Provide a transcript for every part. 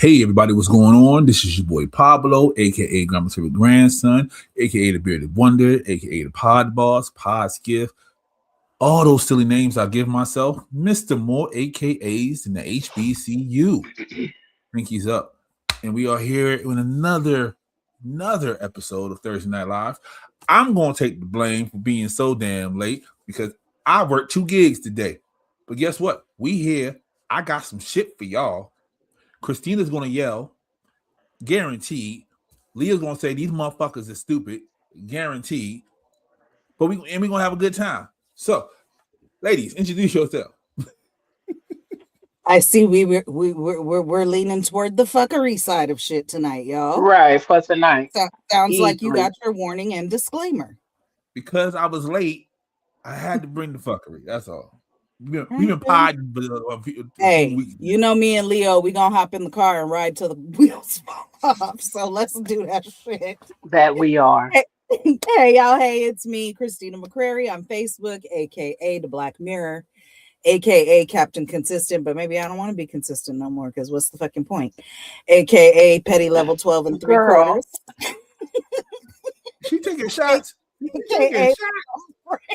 Hey everybody, what's going on? This is your boy Pablo, aka Grandma's favorite grandson, aka the bearded wonder, aka the pod boss, pod skiff, all those silly names I give myself, Mr. More AKAs in the HBCU. Pinkies up. And we are here with another episode of Thursday Night Live. I'm gonna take the blame for being so damn late because I worked 2 gigs today. But guess what? We here. I got some shit for y'all. Christina's gonna yell, guaranteed. Leah's gonna say these motherfuckers are stupid, guaranteed. But we're gonna have a good time. So, ladies, introduce yourself. I see we're leaning toward the fuckery side of shit tonight, y'all. Right, for tonight. Sounds like you got your warning and disclaimer. Because I was late, I had to bring the fuckery. That's all. We've been podding for a few weeks. You know me and Leo, we gonna hop in the car and ride till the wheels fall off. So let's do that shit. That we are. Hey y'all, hey, it's me, Christina McCrary on Facebook, aka The Black Mirror, aka Captain Consistent, but maybe I don't want to be consistent no more because what's the fucking point? Aka Petty Level 12 and 3/4. She taking shots. AKA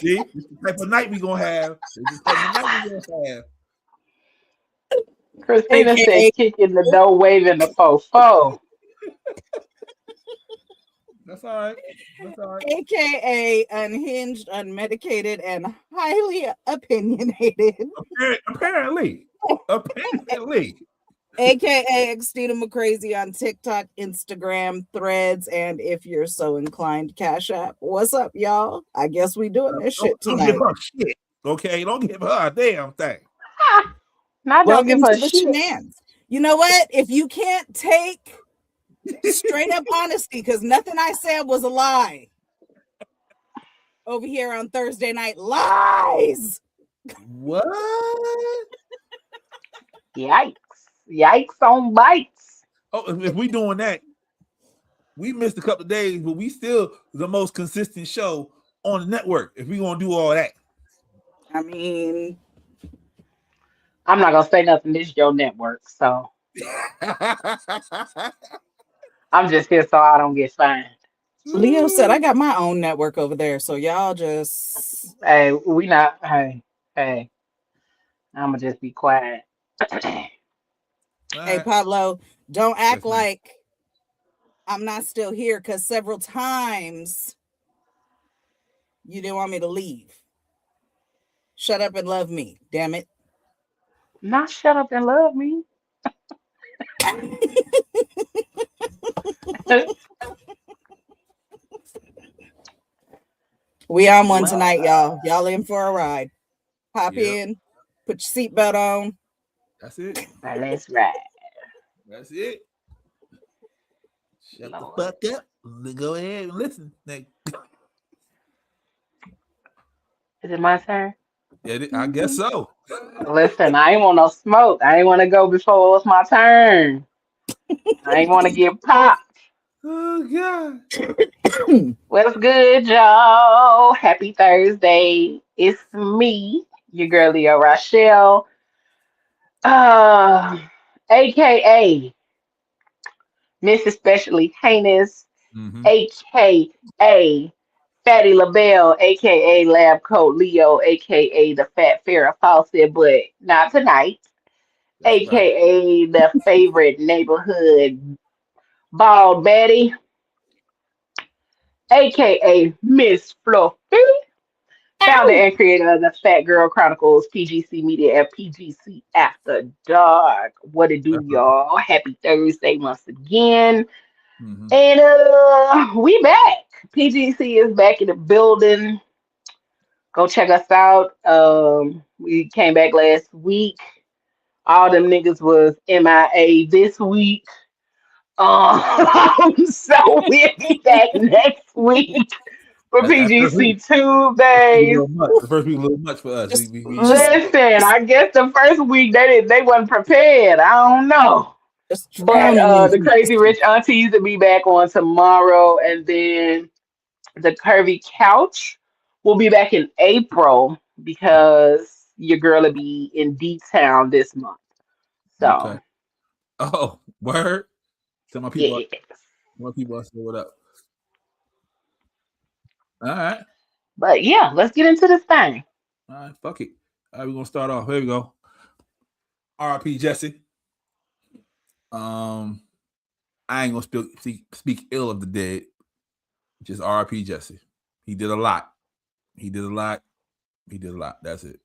See, this is the type of night we gonna have. Christina said, kicking the door, waving the fofo. That's all right. That's all right. AKA unhinged, unmedicated, and highly opinionated. Apparently. AKA Xtina McCrazy on TikTok, Instagram, Threads, and if you're so inclined, Cash App. What's up, y'all? I guess we doing this shit tonight. Don't give her shit, okay? Don't give her a damn thing. Don't give her shit. Shenanigans. You know what? If you can't take straight up honesty, because nothing I said was a lie. Over here on Thursday Night Lies. What? Yikes on bites. Oh, if we doing that, we missed a couple of days, but we still the most consistent show on the network. If we gonna do all that, I mean, I'm not gonna say nothing. This is your network, so I'm just here so I don't get fined. Leo said I got my own network over there, so y'all just Hey, we not. Hey, I'ma just be quiet. Hey Pablo, don't act like I'm not still here because several times you didn't want me to leave. Shut up and love me, damn it. Not shut up and love me. We on one tonight, y'all. Y'all in for a ride. Pop in, put your seatbelt on. That's it. Let's ride. That's it. Shut the fuck up. Go ahead and listen. Is it my turn? Yeah, I guess so. Listen, I ain't want no smoke. I ain't want to go before it was my turn. I ain't want to get popped. Oh, God. What's good, y'all? Happy Thursday. It's me, your girl, Leo Rochelle. AKA Miss Especially Heinous, AKA Fatty LaBelle, AKA Lab Coat Leo, AKA the Fat Farrah Fawcett, but not tonight. That's AKA the favorite neighborhood Bald Betty, AKA Miss Fluffy, founder and creator of the Fat Girl Chronicles, PGC Media at PGC After Dark. What it do, y'all? Happy Thursday once again. And we back. PGC is back in the building. Go check us out. We came back last week. All them niggas was MIA this week. So we'll be back next week for PGC Tuesdays. The first week a little much for us. Listen, I guess the first week they wasn't prepared. I don't know. But the Crazy Rich Aunties will be back on tomorrow, and then the Curvy Couch will be back in April because your girl will be in D-Town this month. So Oh, word. Tell my people. Yes. My people, I say what up. All right. But yeah, let's get into this thing. All right. Fuck it. All right, we're gonna start off. Here we go. R.I.P. Jesse. I ain't gonna speak ill of the dead. Just R.I.P. Jesse. He did a lot. He did a lot. He did a lot. That's it.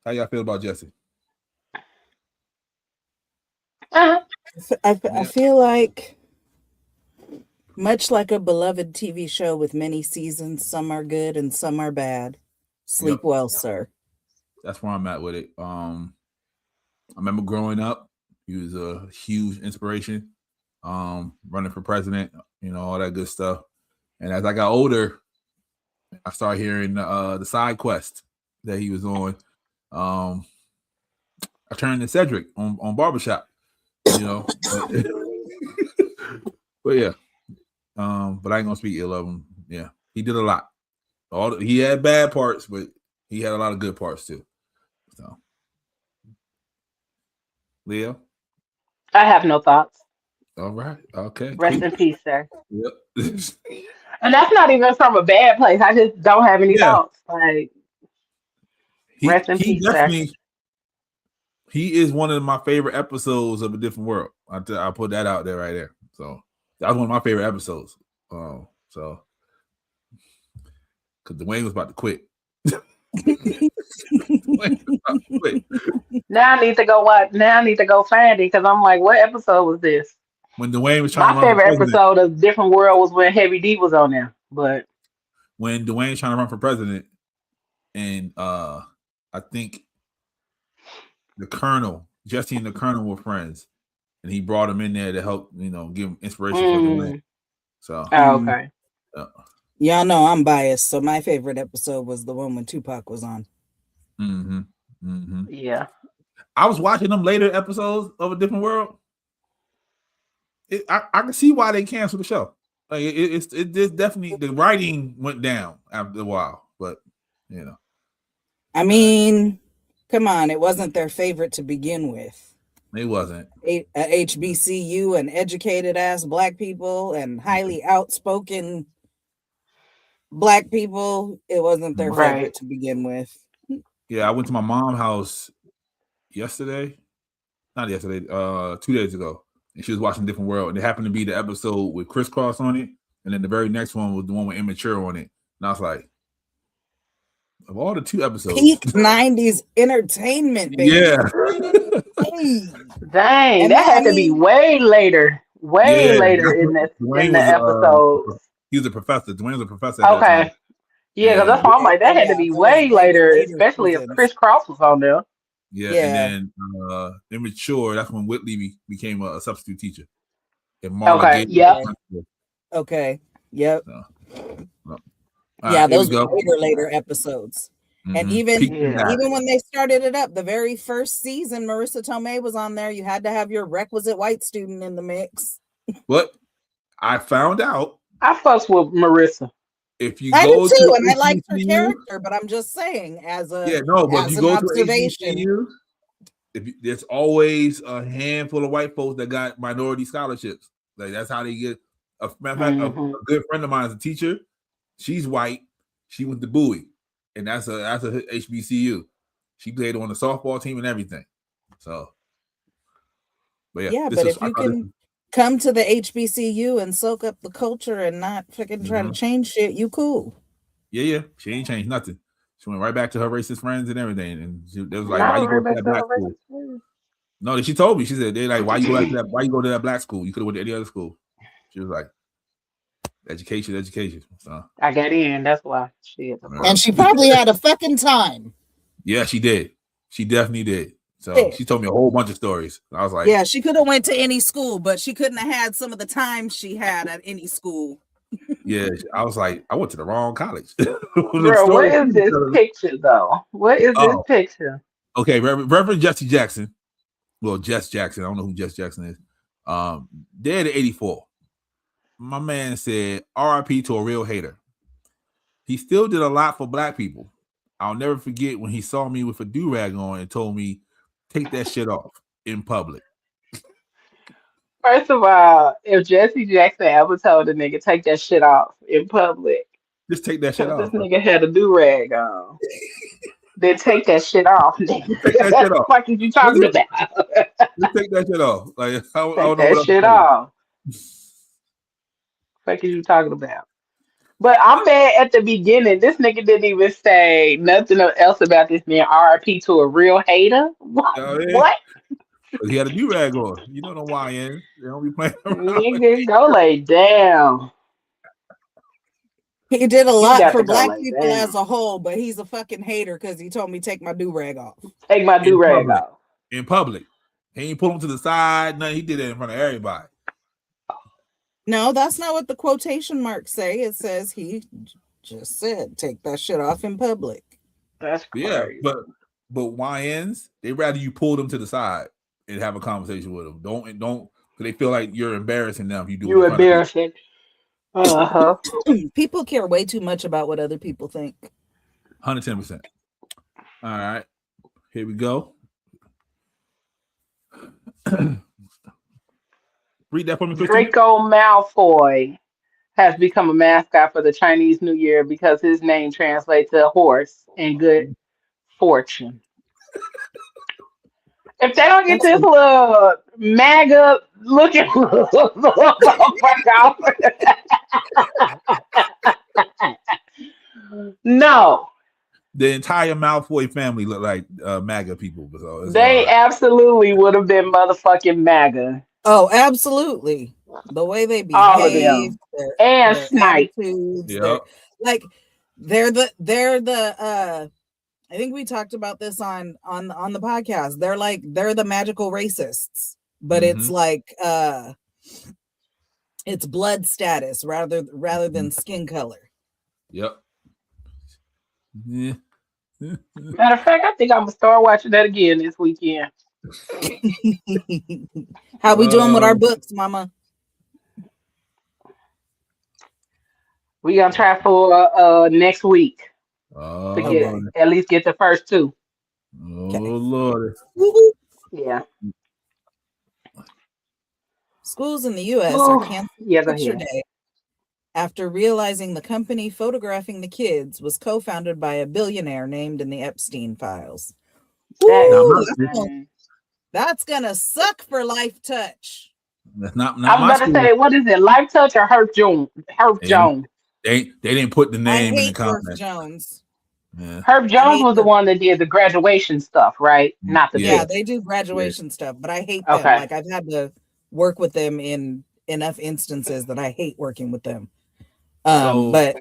How y'all feel about Jesse? Uh-huh. I feel like, much like a beloved TV show with many seasons, some are good and some are bad. Sleep well, sir. That's where I'm at with it. I remember growing up, he was a huge inspiration. Running for president, all that good stuff. And as I got older, I started hearing the side quest that he was on. I turned to Cedric on Barbershop, but, but yeah. But I ain't gonna speak ill of him. Yeah, he did a lot. He had bad parts, but he had a lot of good parts too. So, Leo, I have no thoughts. all right, okay. Rest in peace, sir. Yep. And that's not even from a bad place. I just don't have any thoughts. Like, rest in peace, sir. He is one of my favorite episodes of A Different World. I put that out there right there. So that was one of my favorite episodes. So because Dwayne was about to quit. Now I need to go watch. Now I need to go find it because I'm like, what episode was this? When Dwayne was trying my favorite episode of Different World was when Heavy D was on there. But when Dwayne was trying to run for president, and I think Jesse and the Colonel were friends, and he brought him in there to help, give him inspiration for Dwayne. So, okay. Y'all know I'm biased, so my favorite episode was the one when Tupac was on. Yeah. I was watching them later episodes of A Different World. I can see why they canceled the show. Like it's definitely the writing went down after a while, but I mean, come on, it wasn't their favorite to begin with. It wasn't. HBCU and educated ass Black people and highly outspoken Black people. It wasn't their favorite to begin with. Yeah, I went to my mom's house not yesterday, 2 days ago. And she was watching Different World, and it happened to be the episode with Criss Cross on it, and then the very next one was the one with Immature on it. And I was like, of all the 2 episodes, peak 90s entertainment, baby. Yeah. Dang, that had to be way later later in the episode. He was a professor. Dwayne was a professor. Okay. Yeah, because that's why I'm like, that had to be way later, especially if Criss Cross was on there. Yeah. And then Immature, that's when Whitley became a substitute teacher. Okay. Yep. Okay. Yep. Yeah, those were later episodes. And even when they started it up, the very first season, Marissa Tomei was on there. You had to have your requisite white student in the mix. What I found out, I fucks with Marissa. If you I go do too, and I HBCU, liked her character, but I'm just saying as a if you go to HBCU, there's always a handful of white folks that got minority scholarships. Like that's how they get. A good friend of mine is a teacher. She's white. She went to Bowie, and that's a HBCU. She played on the softball team and everything. So, but if you can come to the HBCU and soak up the culture and not fucking try to change shit, you cool. Yeah. She ain't changed nothing. She went right back to her racist friends and everything. And they was like, "Why you go to that black school?" No, she told me. She said, "They like, why you go back to that? Why you go to that black school? You could have went to any other school." She was like, "Education." So I got in. That's why. Shit. And she probably had a fucking time. Yeah, she did. She definitely did. So she told me a whole bunch of stories. I was like, yeah, she could have went to any school, but she couldn't have had some of the time she had at any school. Yeah, I was like, I went to the wrong college. Bro, what is this picture though? What is this picture? Okay, Reverend Jesse Jackson. Well, Jess Jackson. I don't know who Jess Jackson is. Dead at 84. My man said, "R.I.P. to a real hater." He still did a lot for Black people. I'll never forget when he saw me with a do-rag on and told me, "Take that shit off in public." First of all, if Jesse Jackson ever told a nigga take that shit off in public, Just take that shit because this off. nigga had a do rag on, then take that shit off, nigga. Just take that shit off. What are you talking about? Just take that shit off. Like I don't Take know that what else to shit say. off. What are you talking about? But I'm mad at the beginning. This nigga didn't even say nothing else about this man. RIP to a real hater. What? You know what I mean? What? But he had a do rag on. You know the YN. They don't be playing around. Nigga, go lay down. He did a You lot got for to go black lay people down. as a whole, but he's a fucking hater because he told me take my do rag off. Take my do rag public. off. In public. He ain't pull him to the side. Nothing. He did it in front of everybody. No, that's not what the quotation marks say. It says he just said take that shit off in public. That's crazy. Yeah, but YNs, they rather you pull them to the side and have a conversation with them. Don't because they feel like you're embarrassing them if you do. You embarrassing. Uh-huh. People care way too much about what other people think. 110%. All right, here we go. Read that for me, Christine. Draco Malfoy has become a mascot for the Chinese New Year because his name translates to horse and good fortune. If they don't get this little MAGA looking no, The entire Malfoy family look like MAGA people. So it's they all right. absolutely would have been motherfucking MAGA. Oh, absolutely. The way they All of behave, them. their And Snipe. attitudes, Yep. they're the I think we talked about this on the podcast. They're the magical racists, but it's like it's blood status rather than skin color. Yep. Yeah. Matter of fact, I think I'm gonna start watching that again this weekend. How we doing with our books, Mama? We gonna try for next week Oh, to get at least get the first two. Lord. Yeah. Schools in the U.S. are canceling Yeah, go Picture ahead. Day after realizing the company photographing the kids was co-founded by a billionaire named in the Epstein files. That's gonna suck for Life Touch. That's not I'm my about to school. say, what is it? Life Touch or Herb Jones? Herb Jones. They didn't put the I name in the hate Herb comment. Jones. Yeah. Herb Jones was the one that did the graduation stuff, right? Not the Yeah, big. they do graduation stuff, but I hate them. Okay. Like I've had to work with them in enough instances that I hate working with them. But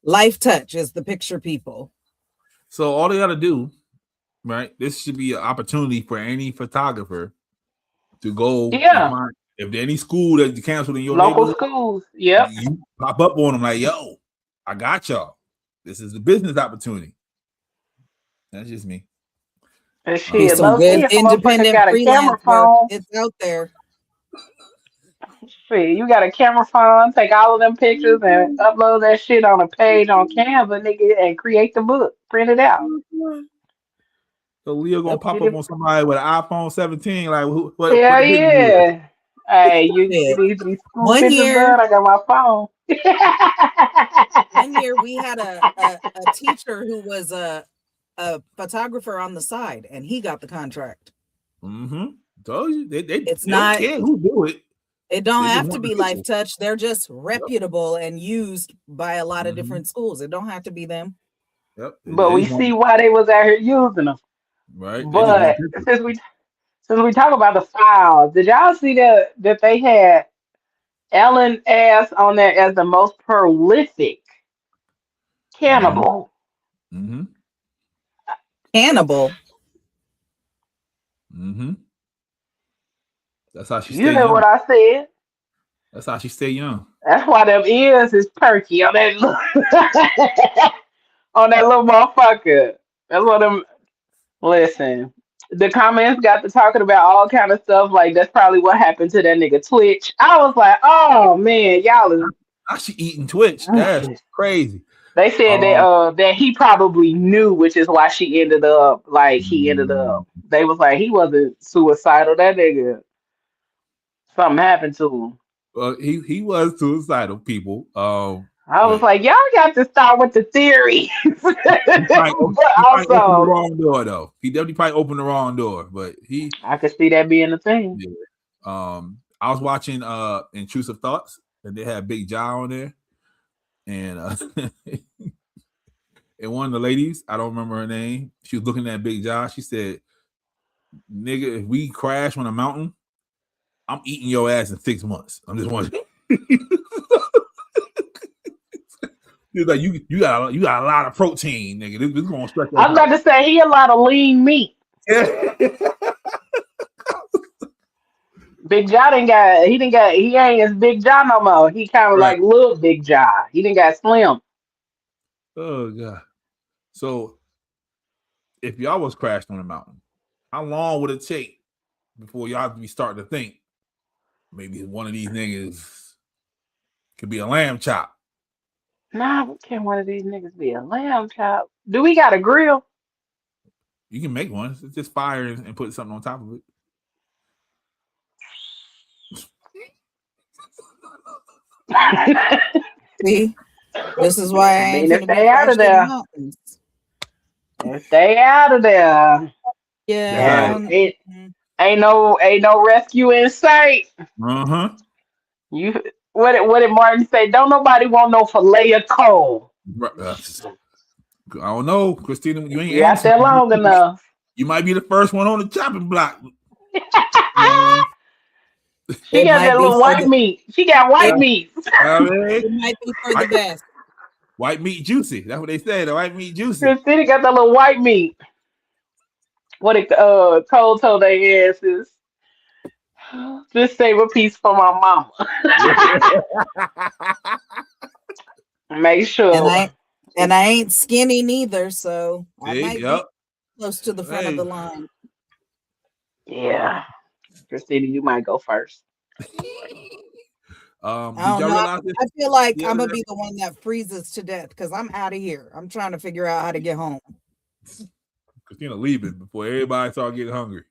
Life Touch is the picture people. So all they got to do, right? This should be an opportunity for any photographer to go. Yeah. If there's any school that you canceled in your Local neighborhood, schools. Yep. you pop up on them like, yo, I got y'all. This is a business opportunity. That's just me. And Be shit, some let's see good if a motherfucker independent got a freelance camera work. phone. It's out there. Shit, you got a camera phone, take all of them pictures and upload that shit on a page on Canva, nigga, and create the book. Print it out. So Leo gonna pop up on somebody with an iPhone 17. Like, what? Hell yeah. Hey, you need these school 1 pictures year- done? I got my phone. 1 year we had a teacher who was a photographer on the side, and he got the contract. Mm-hmm. Told you they It's they not- don't care who do it. It don't They just have to want be the Life picture. Touch. They're just reputable and used by a lot of Mhm. different schools. It don't have to be them. Yep. But They we just want- see why they was out here using them. right. They just But want pictures. since we talk about the files, did y'all see that they had Ellen Ass on there as the most prolific cannibal? Mm-hmm. Cannibal. Mm-hmm. That's how she You stay know young. what I said? That's how she stay young. That's why them ears is perky on that on that little motherfucker. That's what them. Listen, the comments got to talking about all kind of stuff. Like that's probably what happened to that nigga Twitch. I was like, oh man, y'all is. How she eating Twitch? That's crazy. They said that he probably knew, which is why she ended up like he ended up. They was like he wasn't suicidal. That nigga Something happened to him. He was suicidal, people. I was like, y'all got to start with the theory. But he probably opened the also, wrong door, though. He definitely probably opened the wrong door, but I could see that being a thing. Yeah. I was watching Intrusive Thoughts, and they had Big Ja on there, and and one of the ladies, I don't remember her name, she was looking at Big Ja. She said, "Nigga, if we crash on a mountain, I'm eating your ass in 6 months." I'm just wondering. He's like, you got a lot of protein, nigga. This is gonna stretch. I was about to say he a lot of lean meat. Big Ja he ain't as Big Ja no more. He kind of like little Big Ja. He didn't got slim. Oh god. So if y'all was crashed on a mountain, how long would it take before y'all be starting to think maybe one of these niggas could be a lamb chop? Nah, can't one of these niggas be a lamb chop? Do we got a grill? You can make one. It's just fire and put something on top of it. See, this is why I ain't gonna stay out of there. Stay out of there. Yeah. Ain't no rescue in sight. Uh-huh. You what did Martin say? Don't nobody want no filet of coal. I don't know, Christina. You ain't out there long enough. You might be the first one on the chopping block. She got that little white meat. She got white meat. It might be for the best. White meat juicy. That's what they say. The white meat juicy. Christina got that little white meat. What it Cole told their asses. Just save a piece for my mama. Make sure. And I ain't skinny neither, so See, I might be close to the front of the line. Yeah. Christina, you might go first. I feel like I'm gonna be the one that freezes to death because I'm out of here. I'm trying to figure out how to get home. Christina leaving before everybody start getting hungry.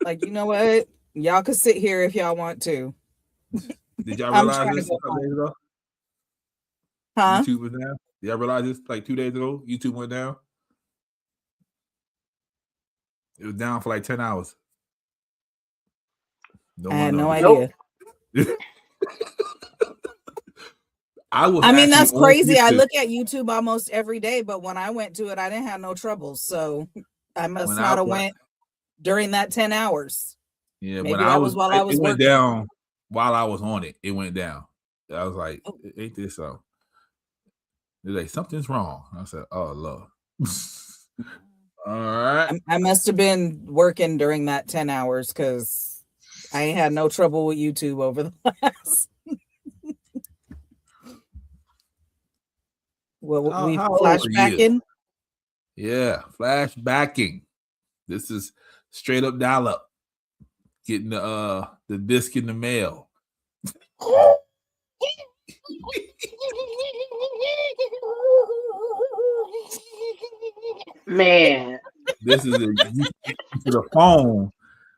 Like, you know what? Y'all could sit here if y'all want to. Did y'all realize this a couple days ago? Huh? YouTube was down. Did y'all realize this like 2 days ago? YouTube went down. It was down for like 10 hours. I had no idea. I mean, that's crazy. I look at YouTube almost every day, but when I went to it, I didn't have no troubles. So I must not have went during that 10 hours. Yeah, maybe that was while I was working. It went down while I was on it. It went down. I was like, ain't this so? They're like, something's wrong. I said, oh, Lord. All right. I must have been working during that 10 hours because I ain't had no trouble with YouTube over the last. Well, we flashbacking? Yeah, flashbacking. This is straight up dial up. Getting the disc in the mail. Man, this is to the phone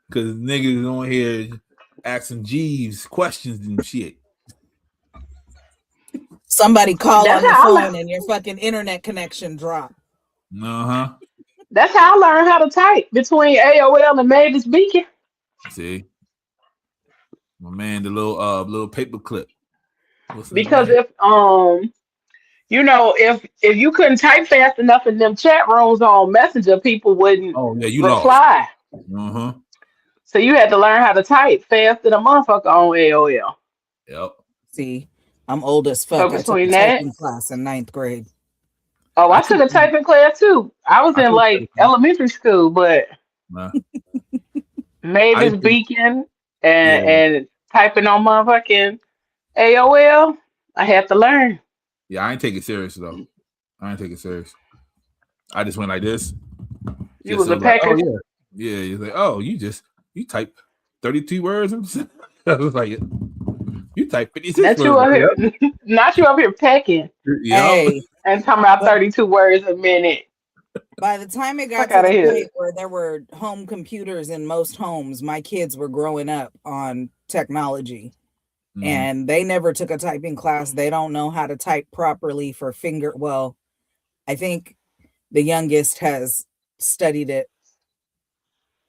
because niggas on here asking Jeeves questions and shit. Somebody call on the phone and your fucking internet connection drop. Uh-huh. That's how I learned how to type between AOL and Mavis Beacon. See, my man, the little paper clip. Because if if you couldn't type fast enough in them chat rooms on Messenger, people wouldn't reply. Uh-huh. So you had to learn how to type fast than a motherfucker on AOL. Yep. See, I'm old as fuck. I took a typing class in 9th grade. Oh, I took a typing class too. I was in like elementary school, but Mavis Beacon and typing on motherfucking AOL, I had to learn. Yeah, I ain't take it serious though. I ain't take it serious. I just went like this. You was a pecker. Like, oh, yeah. You're like, oh, you type 32 words. I was like, you type 56 words. Not you up here pecking. Yeah. And talking about 32 words a minute. By the time it got Fuck to outta the here. point where there were home computers in most homes, my kids were growing up on technology. Mhm. And they never took a typing class. They don't know how to type properly for finger. Well, I think the youngest has studied it,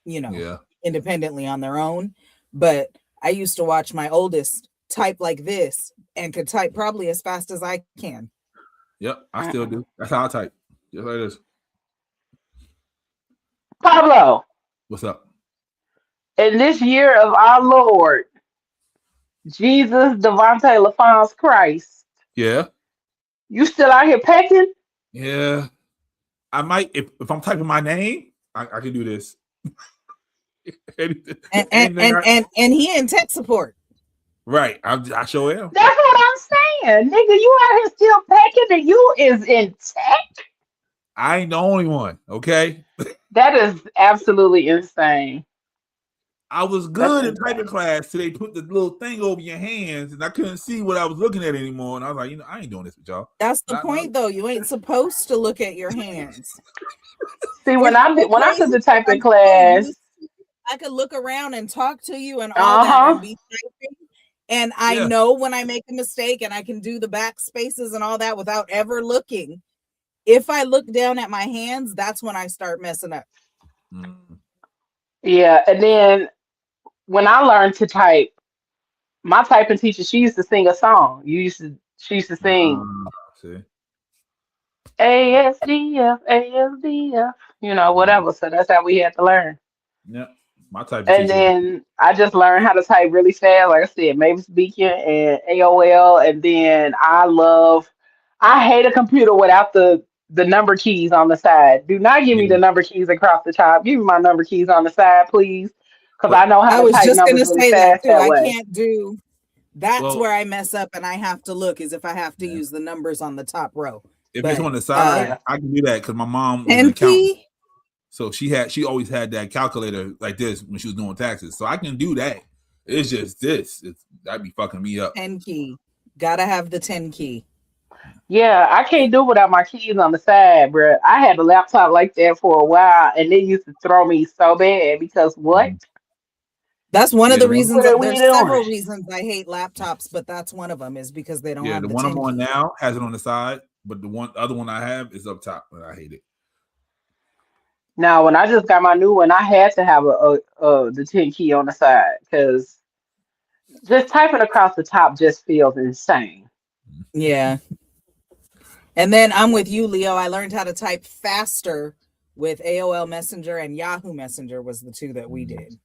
Yeah. independently on their own. But I used to watch my oldest type like this and could type probably as fast as I can. Yep. I still do. That's how I type. Just like this. Pablo, What's up? in this year of our Lord, Jesus Devontae LaFonce Christ, Yeah. you still out here pecking? Yeah. I might if I'm typing my name, I can do this. And he in tech support. Right. I sure am. That's what I'm saying. Nigga, you out here still pecking and you is in tech? I ain't the only one. Okay. That is absolutely insane. I was good in That's typing insane. class till they put the little thing over your hands, and I couldn't see what I was looking at anymore. And I was like, I ain't doing this with y'all. That's the point, though. You ain't supposed to look at your hands. See, when I took the typing So class, I could look around and talk to you and all that and be typing. And I know when I make a mistake and I can do the back spaces and all that without ever looking. If I look down at my hands, that's when I start messing up. Yeah, and then when I learned to type, my typing teacher, she used to sing a song. She used to sing See? ASDF, ASDF, whatever. So that's how we had to learn. Yeah. My typing And teacher. then I just learned how to type really fast. Like I said, Mavis Beacon and AOL. And then I hate a computer without the number keys on the side. Do not give me the number keys across the top. Give me my number keys on the side, please. Because I know how I to was type just numbers gonna really say fast that too. I way. can't do that's where I mess up and I have to look is if I have to use the numbers on the top row. If it's on the side, I can do that because my mom was an accountant. So she always had that calculator like this when she was doing taxes. So I can do that. It's just this. That'd be fucking me up. 10 key. Gotta have the 10 key. Yeah, I can't do without my keys on the side, bro. I had a laptop like that for a while, and they used to throw me so bad because what? That's one of the reasons. What are we There's doing? several reasons I hate laptops, but that's one of them is because they don't have the the one 10 I'm on key. now has it on the side, but the other one I have is up top, and I hate it. Now, when I just got my new one, I had to have the 10 key on the side because just typing across the top just feels insane. Yeah. And then I'm with you, Leo. I learned how to type faster with AOL Messenger and Yahoo Messenger was the two that we did.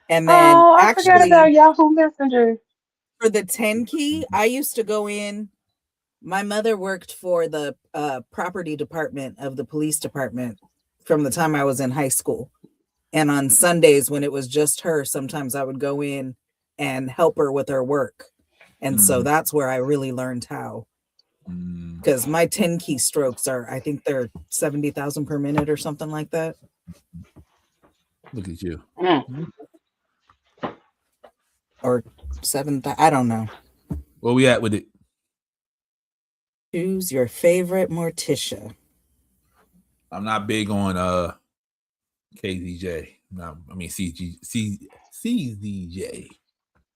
And then I forgot about Yahoo Messenger. For the 10 key, I used to go in. My mother worked for the property department of the police department from the time I was in high school. And on Sundays when it was just her, sometimes I would go in and help her with her work. And so that's where I really learned how. Because my 10 key strokes I think they're 70,000 per minute or something like that. Look at you. Or 7,000, I don't know. Where we at with it? Choose your favorite Morticia. I'm not big on KZJ. No, I mean CZJ.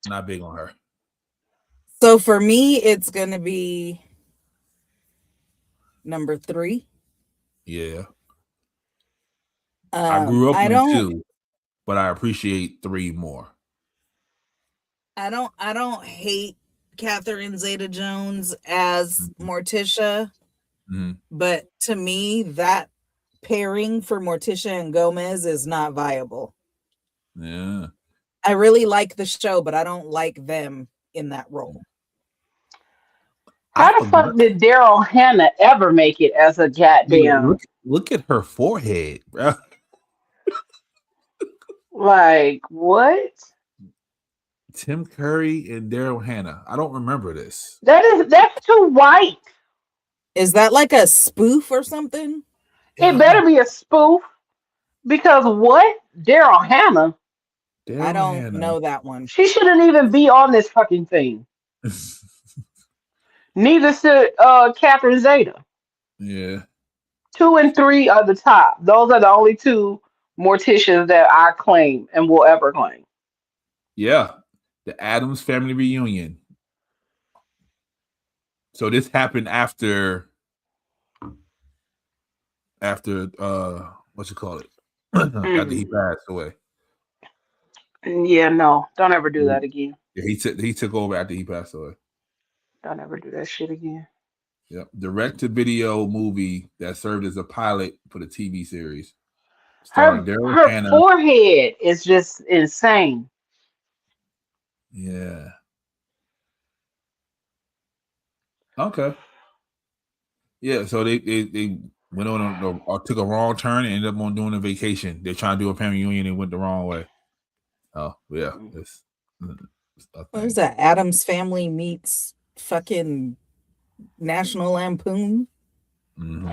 Not big on her. So for me, it's gonna be number 3. Yeah. I grew up with 2, but I appreciate 3 more. I don't hate Catherine Zeta-Jones as Morticia, but to me, that pairing for Morticia and Gomez is not viable. Yeah. I really like the show, but I don't like them in that role. How the fuck did Daryl Hannah ever make it as a goddamn? Look at her forehead, bro. Like what? Tim Curry and Daryl Hannah. I don't remember this. That's too white. Is that like a spoof or something? It better be a spoof because what? Daryl Hannah? I don't know that one. She shouldn't even be on this fucking thing. Neither should Catherine Zeta. Yeah. 2 and 3 are the top. Those are the only two Morticians that I claim and will ever claim. Yeah, the Addams Family Reunion. So this happened after what you call it? After he passed away. Yeah, no, don't ever do that again. Yeah, he took over after he passed away. Don't ever do that shit again. Yep. Direct-to-video movie that served as a pilot for the TV series. Her forehead is just insane. Yeah. Okay. Yeah, so they went on or took a wrong turn and ended up on doing a vacation. They're trying to do a family reunion and went the wrong way. Oh, yeah. What is that? Addams Family meets fucking National Lampoon? Mm-hmm.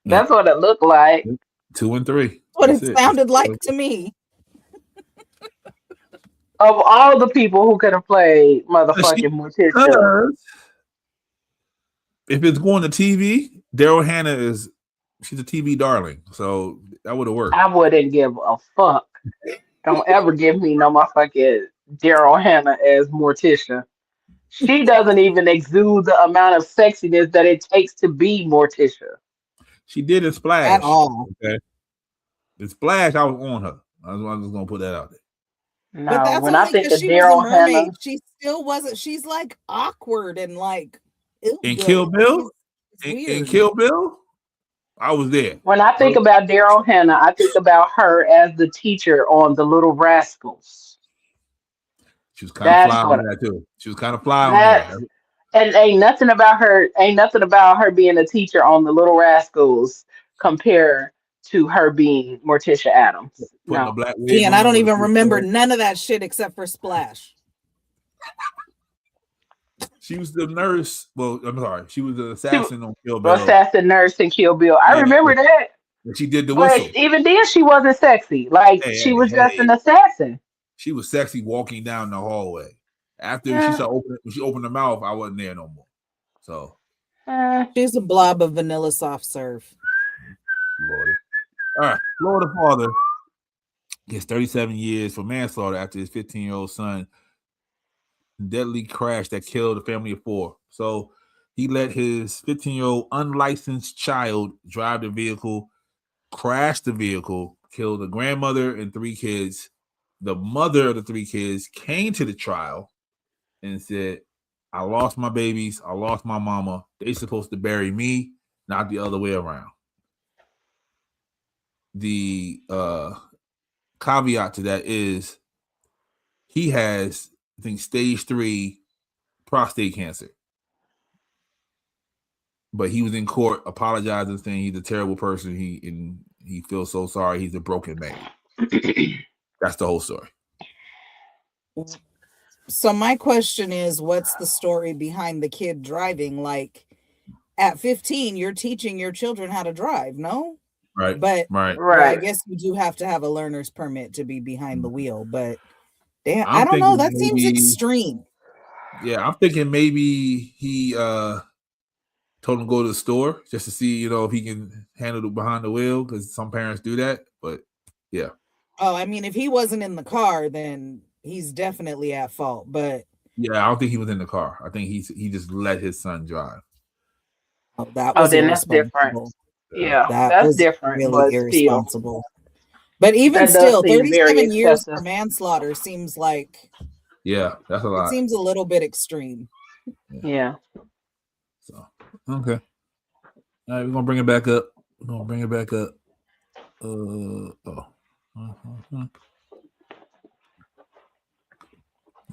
That's what it looked like. 2 and 3. What it sounded like to me. Of all the people who could have played motherfucking Morticia. If it's going to TV, Daryl Hannah she's a TV darling. So that would have worked. I wouldn't give a fuck. Don't ever give me no motherfucking Daryl Hannah as Morticia. She doesn't even exude the amount of sexiness that it takes to be Morticia. She did a Splash. At all. Okay. The Splash, I was on her. I was just going to put that out there. No, but that's when I think of Daryl Hannah, she still wasn't. She's like awkward and like. In Kill Bill? In Kill Bill? I was there. When I think about Daryl Hannah, I think about her as the teacher on The Little Rascals. She was kind of fly on that too. She was kind of fly on that. And ain't nothing about her being a teacher on The Little Rascals compared to her being Morticia Addams. No. And I don't even remember none of that shit except for Splash. She was the nurse. Well, I'm sorry. She was the assassin on Kill Bill. Assassin nurse in Kill Bill. I remember that. But she did the whistle. But even then, she wasn't sexy. Like, she was just an assassin. She was sexy walking down the hallway. After she opened her mouth, I wasn't there no more. So. She's a blob of vanilla soft serve. Lordy. All right. Florida father gets 37 years for manslaughter after his 15-year-old son deadly crash that killed a family of 4. So he let his 15-year-old unlicensed child drive the vehicle, crash the vehicle, kill the grandmother and 3 kids. The mother of the 3 kids came to the trial and said, I lost my babies. I lost my mama. They're supposed to bury me, not the other way around. The caveat to that is he has, I think, stage 3 prostate cancer. But he was in court apologizing, saying he's a terrible person. He feels so sorry. He's a broken man. That's the whole story. So my question is, what's the story behind the kid driving? Like, at 15, you're teaching your children how to drive, no? Right. But right. I guess you do have to have a learner's permit to be behind the wheel. But damn, I don't know. That seems extreme. Yeah, I'm thinking maybe he told him to go to the store just to see, if he can handle it behind the wheel, because some parents do that. But yeah. Oh, I mean, if he wasn't in the car, then he's definitely at fault. But yeah, I don't think he was in the car. I think he just let his son drive. Oh, then that's different. Yeah, that's different. Really but irresponsible. But even still, 37 years for manslaughter seems like. Yeah, that's a lot. It seems a little bit extreme. Yeah. So okay. All right, we're gonna bring it back up.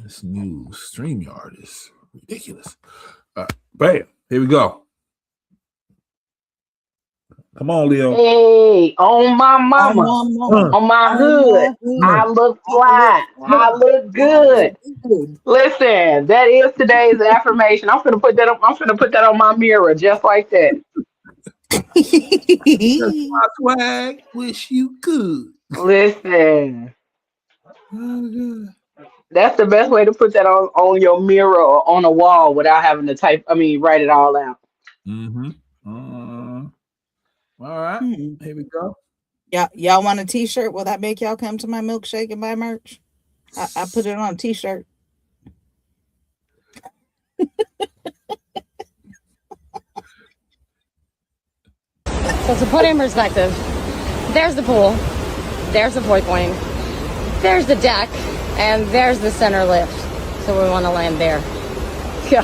This new StreamYard is ridiculous. All right, bam. Here we go. Come on, Leo. Hey, on my mama, on my hood, I look fly. I look good. Listen, that is today's affirmation. I'm gonna put that on my mirror just like that. That's my swag. Wish you could. Listen. That's the best way to put that on your mirror or on a wall without having to write it all out. Mm-hmm. All right. Hmm. Here we go. Yeah, y'all want a t-shirt? Will that make y'all come to my milkshake and buy merch? I put it on a t-shirt. So to put it in perspective, there's the pool, there's the void point, there's the deck, and there's the center lift. So we want to land there. Yeah.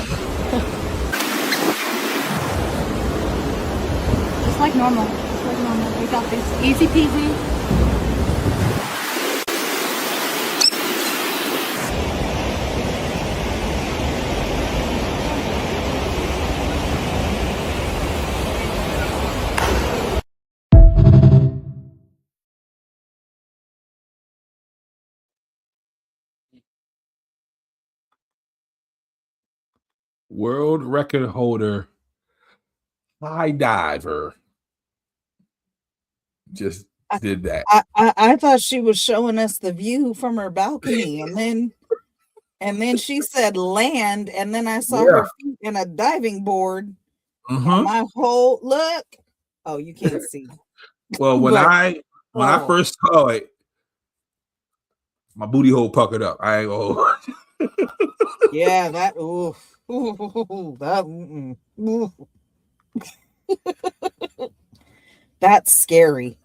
Just like normal. Just like normal. We got this. Easy peasy. World record holder, high diver, just did that. I thought she was showing us the view from her balcony, and then she said land, and then I saw her feet in a diving board. Mm-hmm. My whole look. Oh, you can't see. Well, when I first saw it, my booty hole puckered up. I ain't gonna. Yeah, that. Ooh, that. Ooh. That's scary.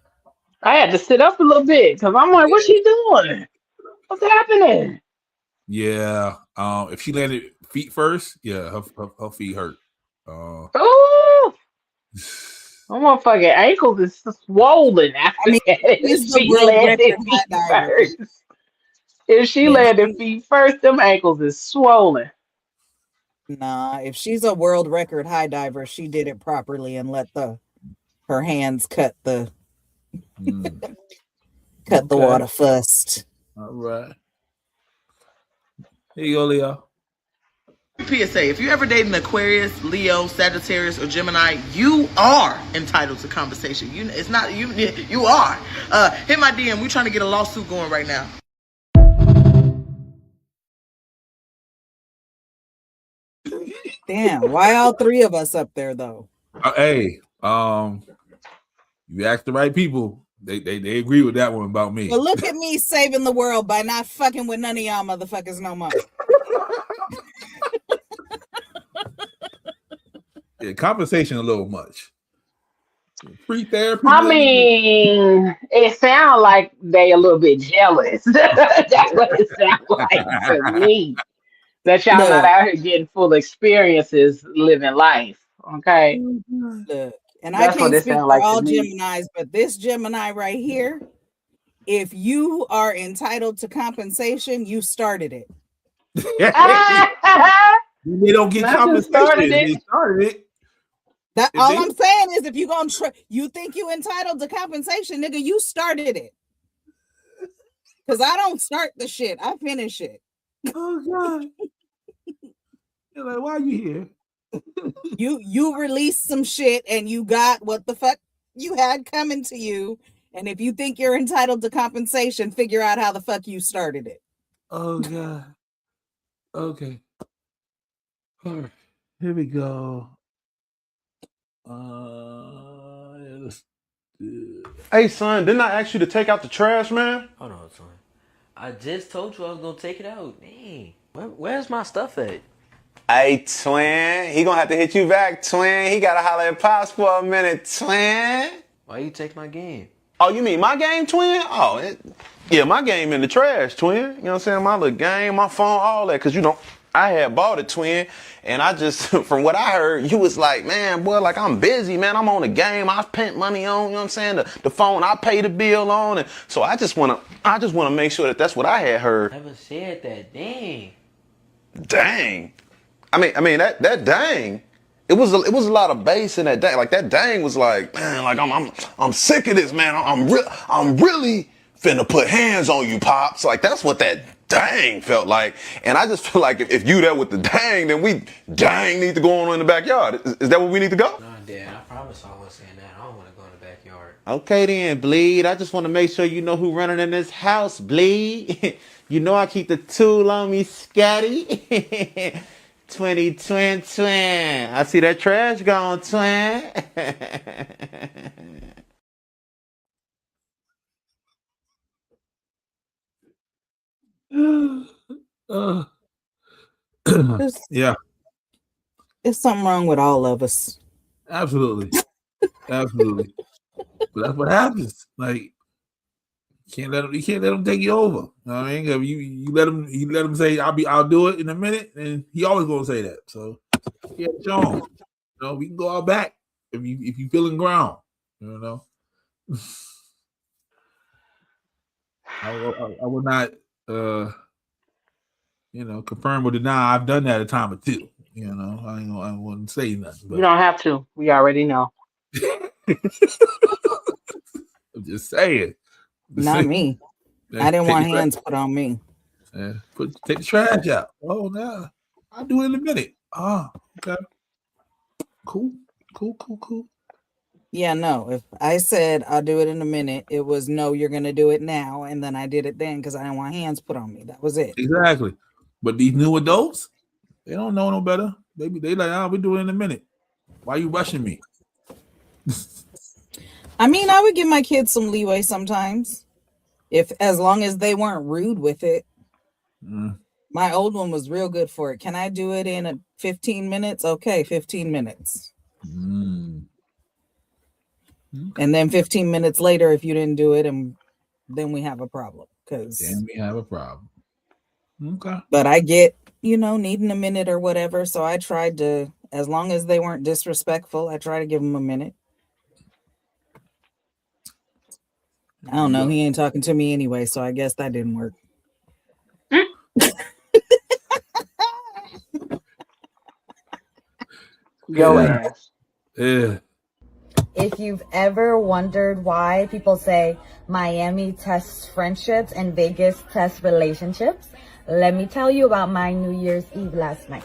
I had to sit up a little bit because I'm like, what's she doing? What's happening? Yeah. If she landed feet first, yeah, her feet hurt. Oh, my motherfucking ankles is swollen after that. If she landed feet first. If she landed feet first, them ankles is swollen. Nah, if she's a world record high diver, she did it properly and let her hands cut the water first. All right. Here you go, Leo. PSA, if you ever date an Aquarius, Leo, Sagittarius, or Gemini, you are entitled to compensation. It's not you. You are. Hit my DM. We're trying to get a lawsuit going right now. Damn, why all three of us up there though? Hey, you asked the right people. They agree with that one about me. Well, look at me saving the world by not fucking with none of y'all motherfuckers no more. Yeah, compensation a little much. Free therapy. I mean, it sounds like they a little bit jealous. That's what it sounds like to me. That y'all not out here getting full experiences living life. Okay. Look, and that's I can't speak for like all Geminis, but this Gemini right here, if you are entitled to compensation, you started it. They don't get compensation. They started it. That all I'm saying is, if you gonna you think you entitled to compensation, nigga, you started it. Because I don't start the shit, I finish it. Oh God! You're like, why are you here? you released some shit, and you got what the fuck you had coming to you. And if you think you're entitled to compensation, figure out how the fuck you started it. Oh God. Okay. All right. Here we go. Hey son, didn't I ask you to take out the trash, man? Hold on, son. I just told you I was gonna take it out. Dang. Where's my stuff at? Hey, twin. He gonna have to hit you back, twin. He gotta holler at Pops for a minute, twin. Why you take my game? Oh, you mean my game, twin? Oh, yeah, my game in the trash, twin. You know what I'm saying? My little game, my phone, all that. Cause I had bought it, twin, and I just, from what I heard, you was like, man, boy, like I'm busy, man. I'm on the game. I spent money on, you know what I'm saying? The phone I pay the bill on, and so I just wanna make sure that that's what I had heard. I never said that. Dang. Dang. I mean that dang. It was a lot of bass in that dang. Like that dang was like, man, like I'm sick of this, man. I'm really finna put hands on you, Pops. Like that's what that dang felt like. And I just feel like if you there with the dang, then we dang need to go on in the backyard. Is that where we need to go? No, Dad, I promise I wasn't saying that. I don't want to go in the backyard. Okay then, Bleed. I just want to make sure you know who running in this house, Bleed. You know I keep the tool on me, Scotty. 20 twin. I see that trash gone, twin. Uh, There's, yeah, there's something wrong with all of us. absolutely, absolutely. But that's what happens. Like you can't let him take you over. You know what I mean, if you let him say I'll do it in a minute, and he always gonna say that. So yeah, John, we can go out back if you feeling ground. You know, I will not confirm or deny. I've done that a time or two. I wouldn't say nothing. You don't have to. We already know. I'm just saying. Not me. I didn't want hands put on me. Take the trash out. Oh no, I'll do it in a minute. Ah, okay. Cool. Yeah, no. If I said I'll do it in a minute, it was no, you're gonna do it now, and then I did it then because I didn't want hands put on me. That was it. Exactly. But these new adults, they don't know no better. They like, we do it in a minute. Why are you rushing me? I mean, I would give my kids some leeway sometimes, as long as they weren't rude with it. My old one was real good for it. Can I do it in 15 minutes? Okay, 15 minutes. Okay. And then 15 minutes later, if you didn't do it, and then we have a problem. Then we have a problem. Okay. But I get, needing a minute or whatever. So I tried to, as long as they weren't disrespectful, I try to give them a minute. I don't know. He ain't talking to me anyway, so I guess that didn't work. Go ass. Yeah. If you've ever wondered why people say Miami tests friendships and Vegas tests relationships, let me tell you about my New Year's Eve last night.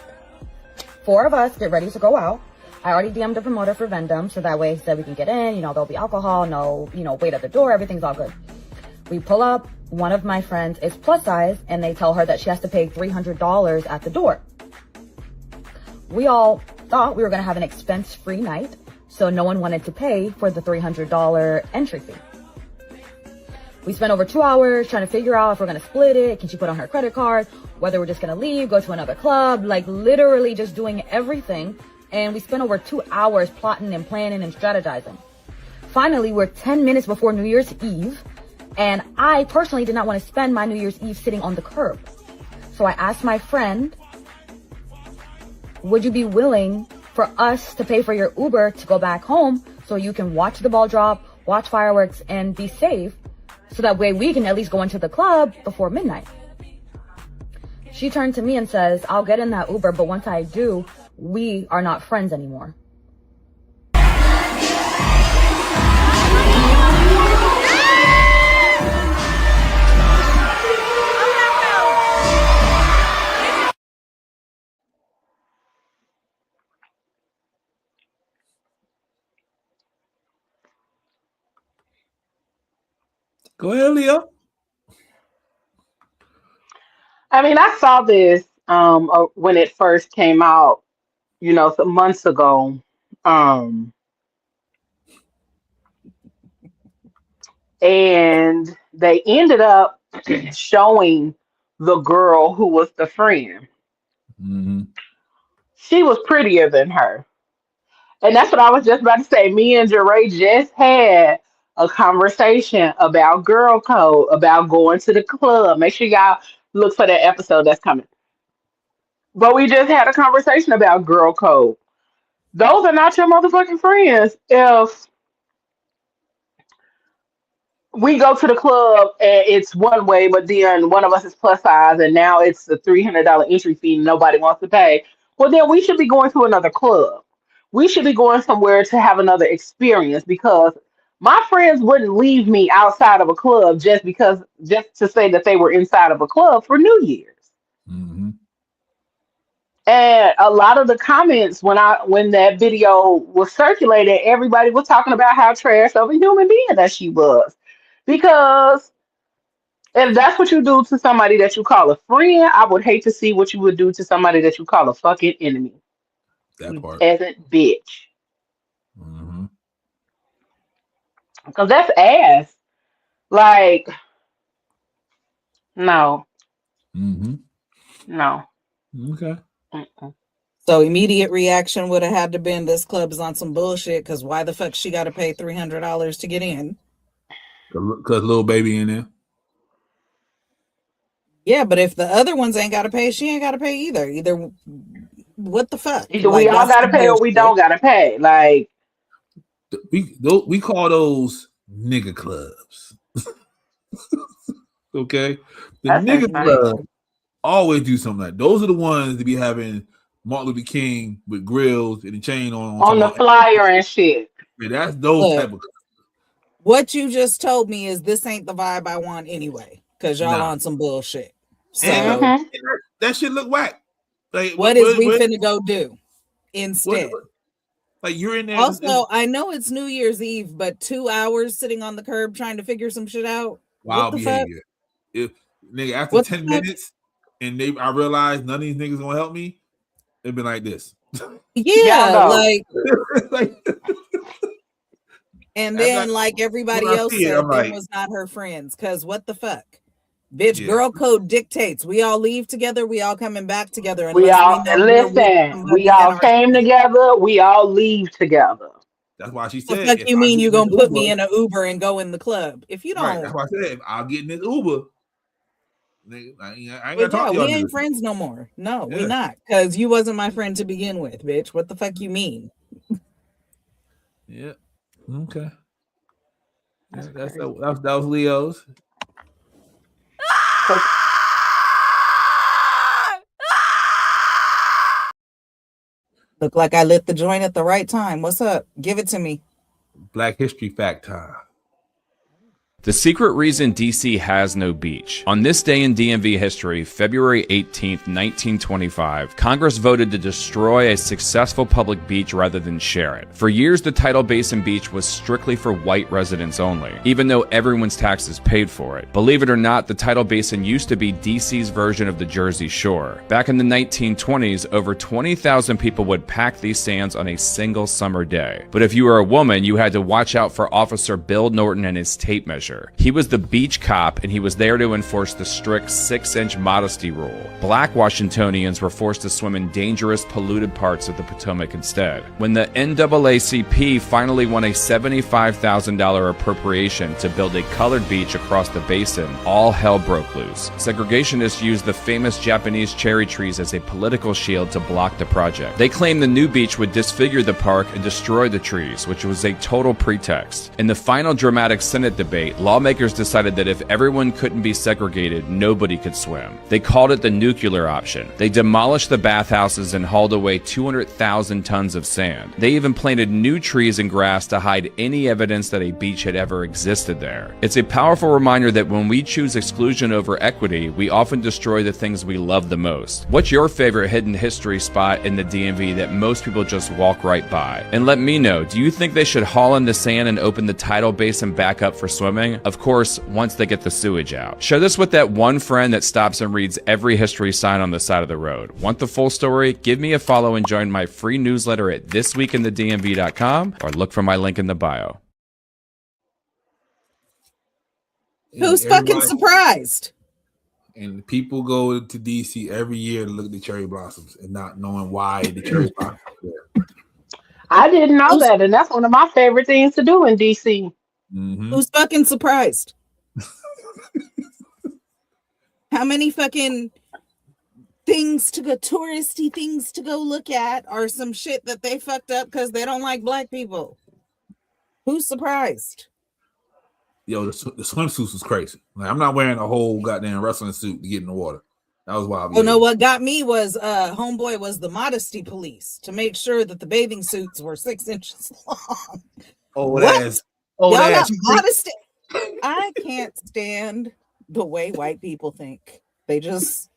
4 of us get ready to go out. I already DM'd the promoter for Vendom, so that way he said we can get in, there'll be alcohol, no, wait at the door, everything's all good. We pull up, one of my friends is plus size, and they tell her that she has to pay $300 at the door. We all thought we were gonna have an expense-free night, so no one wanted to pay for the $300 entry fee. We spent over 2 hours trying to figure out if we're gonna split it, can she put on her credit card, whether we're just gonna leave, go to another club, like literally just doing everything. And we spent over 2 hours plotting and planning and strategizing. Finally, we're 10 minutes before New Year's Eve, and I personally did not want to spend my New Year's Eve sitting on the curb. So I asked my friend, would you be willing for us to pay for your Uber to go back home so you can watch the ball drop, watch fireworks, and be safe, so that way we can at least go into the club before midnight? She turned to me and says, I'll get in that Uber, but once I do, we are not friends anymore. Go ahead, Leo. I mean, I saw this when it first came out, some months ago. And they ended up showing the girl who was the friend. Mm-hmm. She was prettier than her. And that's what I was just about to say. Me and Jeray just had a conversation about girl code, about going to the club. Make sure y'all look for that episode that's coming. But we just had a conversation about girl code. Those are not your motherfucking friends. If we go to the club and it's one way, but then one of us is plus size and now it's a $300 entry fee and nobody wants to pay, well, then we should be going to another club. We should be going somewhere to have another experience, because my friends wouldn't leave me outside of a club just to say that they were inside of a club for New Year's. Mm-hmm. And a lot of the comments when that video was circulated, everybody was talking about how trash of a human being that she was. Because If that's what you do to somebody that you call a friend, I would hate to see what you would do to somebody that you call a fucking enemy. That You part. peasant bitch. Mm-hmm. Because that's ass. Like, no, Mm-hmm. no. Okay. Mm-mm. So immediate reaction would have had to been this club is on some bullshit because why the fuck she got to pay $300 to get in? Cause little baby in there. Yeah, but if the other ones ain't got to pay, she ain't got to pay either. Either what the fuck? Either we Like all that's gotta some pay or we don't bullshit. gotta pay. Like, We call those nigga clubs. Okay, the that's nigga insane. club always do something like those are the ones that be having Martin Luther King with grills and a chain on On the talking about- flyer and shit. Yeah, that's those Look, type of. what you just told me is this ain't the vibe I want anyway, because y'all Nah. on some bullshit. So And, Mhm. that shit look whack. Like what is we finna go do instead? Like you're in there. Also, I know it's New Year's Eve, but 2 hours sitting on the curb trying to figure some shit out. Wild What the fuck? behavior. If nigga after What the 10 fuck? minutes and I realized none of these niggas gonna help me, it'd be like this. Yeah, go. like, Like, and That's then not- like everybody when I else see it, said, I'm them like- was not her friends. Cause what the fuck? Bitch, Yeah. girl code dictates. We all leave together, we all coming back together. We unless all know we're with listen. somebody We in all our came shit. together. We all leave together. that's why she The said. fuck if you I mean get you in this gonna put me Uber- in an Uber and go in the club? If you Right, don't, that's why I said if I'll get in this Uber, nigga, I ain't well, gonna talk to y'all. we ain't niggas. friends no more. No, we Yeah. not. Cause you wasn't my friend to begin with, bitch. What the fuck you mean? Yeah. Okay. Yeah, that was Leo's. Look like I lit the joint at the right time. What's up? Give it to me. Black History Fact time. The secret reason DC has no beach. On this day in DMV history, February 18th, 1925, Congress voted to destroy a successful public beach rather than share it. For years, the Tidal Basin Beach was strictly for white residents only, even though everyone's taxes paid for it. Believe it or not, the Tidal Basin used to be DC's version of the Jersey Shore. Back in the 1920s, over 20,000 people would pack these sands on a single summer day. But if you were a woman, you had to watch out for Officer Bill Norton and his tape measure. He was the beach cop, and he was there to enforce the strict 6-inch modesty rule. Black Washingtonians were forced to swim in dangerous, polluted parts of the Potomac instead. When the NAACP finally won a $75,000 appropriation to build a colored beach across the basin, all hell broke loose. Segregationists used the famous Japanese cherry trees as a political shield to block the project. They claimed the new beach would disfigure the park and destroy the trees, which was a total pretext. In the final dramatic Senate debate, lawmakers decided that if everyone couldn't be segregated, nobody could swim. They called it the nuclear option. They demolished the bathhouses and hauled away 200,000 tons of sand. They even planted new trees and grass to hide any evidence that a beach had ever existed there. It's a powerful reminder that when we choose exclusion over equity, we often destroy the things we love the most. What's your favorite hidden history spot in the DMV that most people just walk right by? And let me know, do you think they should haul in the sand and open the tidal basin back up for swimming? Of course, once they get the sewage out. Share this with that one friend that stops and reads every history sign on the side of the road. Want the full story? Give me a follow and join my free newsletter at thisweekinthe.dmv.com or look for my link in the bio. Who's fucking surprised? And people go to DC every year to look at the cherry blossoms and not knowing why the cherry blossoms are there. I didn't know that, and that's one of my favorite things to do in DC. Mm-hmm. Who's fucking surprised? How many fucking things to go, touristy things to go look at, are some shit that they fucked up because they don't like black people? Who's surprised? Yo, the swimsuits was crazy. Like, I'm not wearing a whole goddamn wrestling suit to get in the water. That was wild. Oh no, what got me was homeboy was the modesty police to make sure that the bathing suits were 6 inches long. Oh, What? Oh, Y'all got that's modesty. I can't stand the way white people think. They just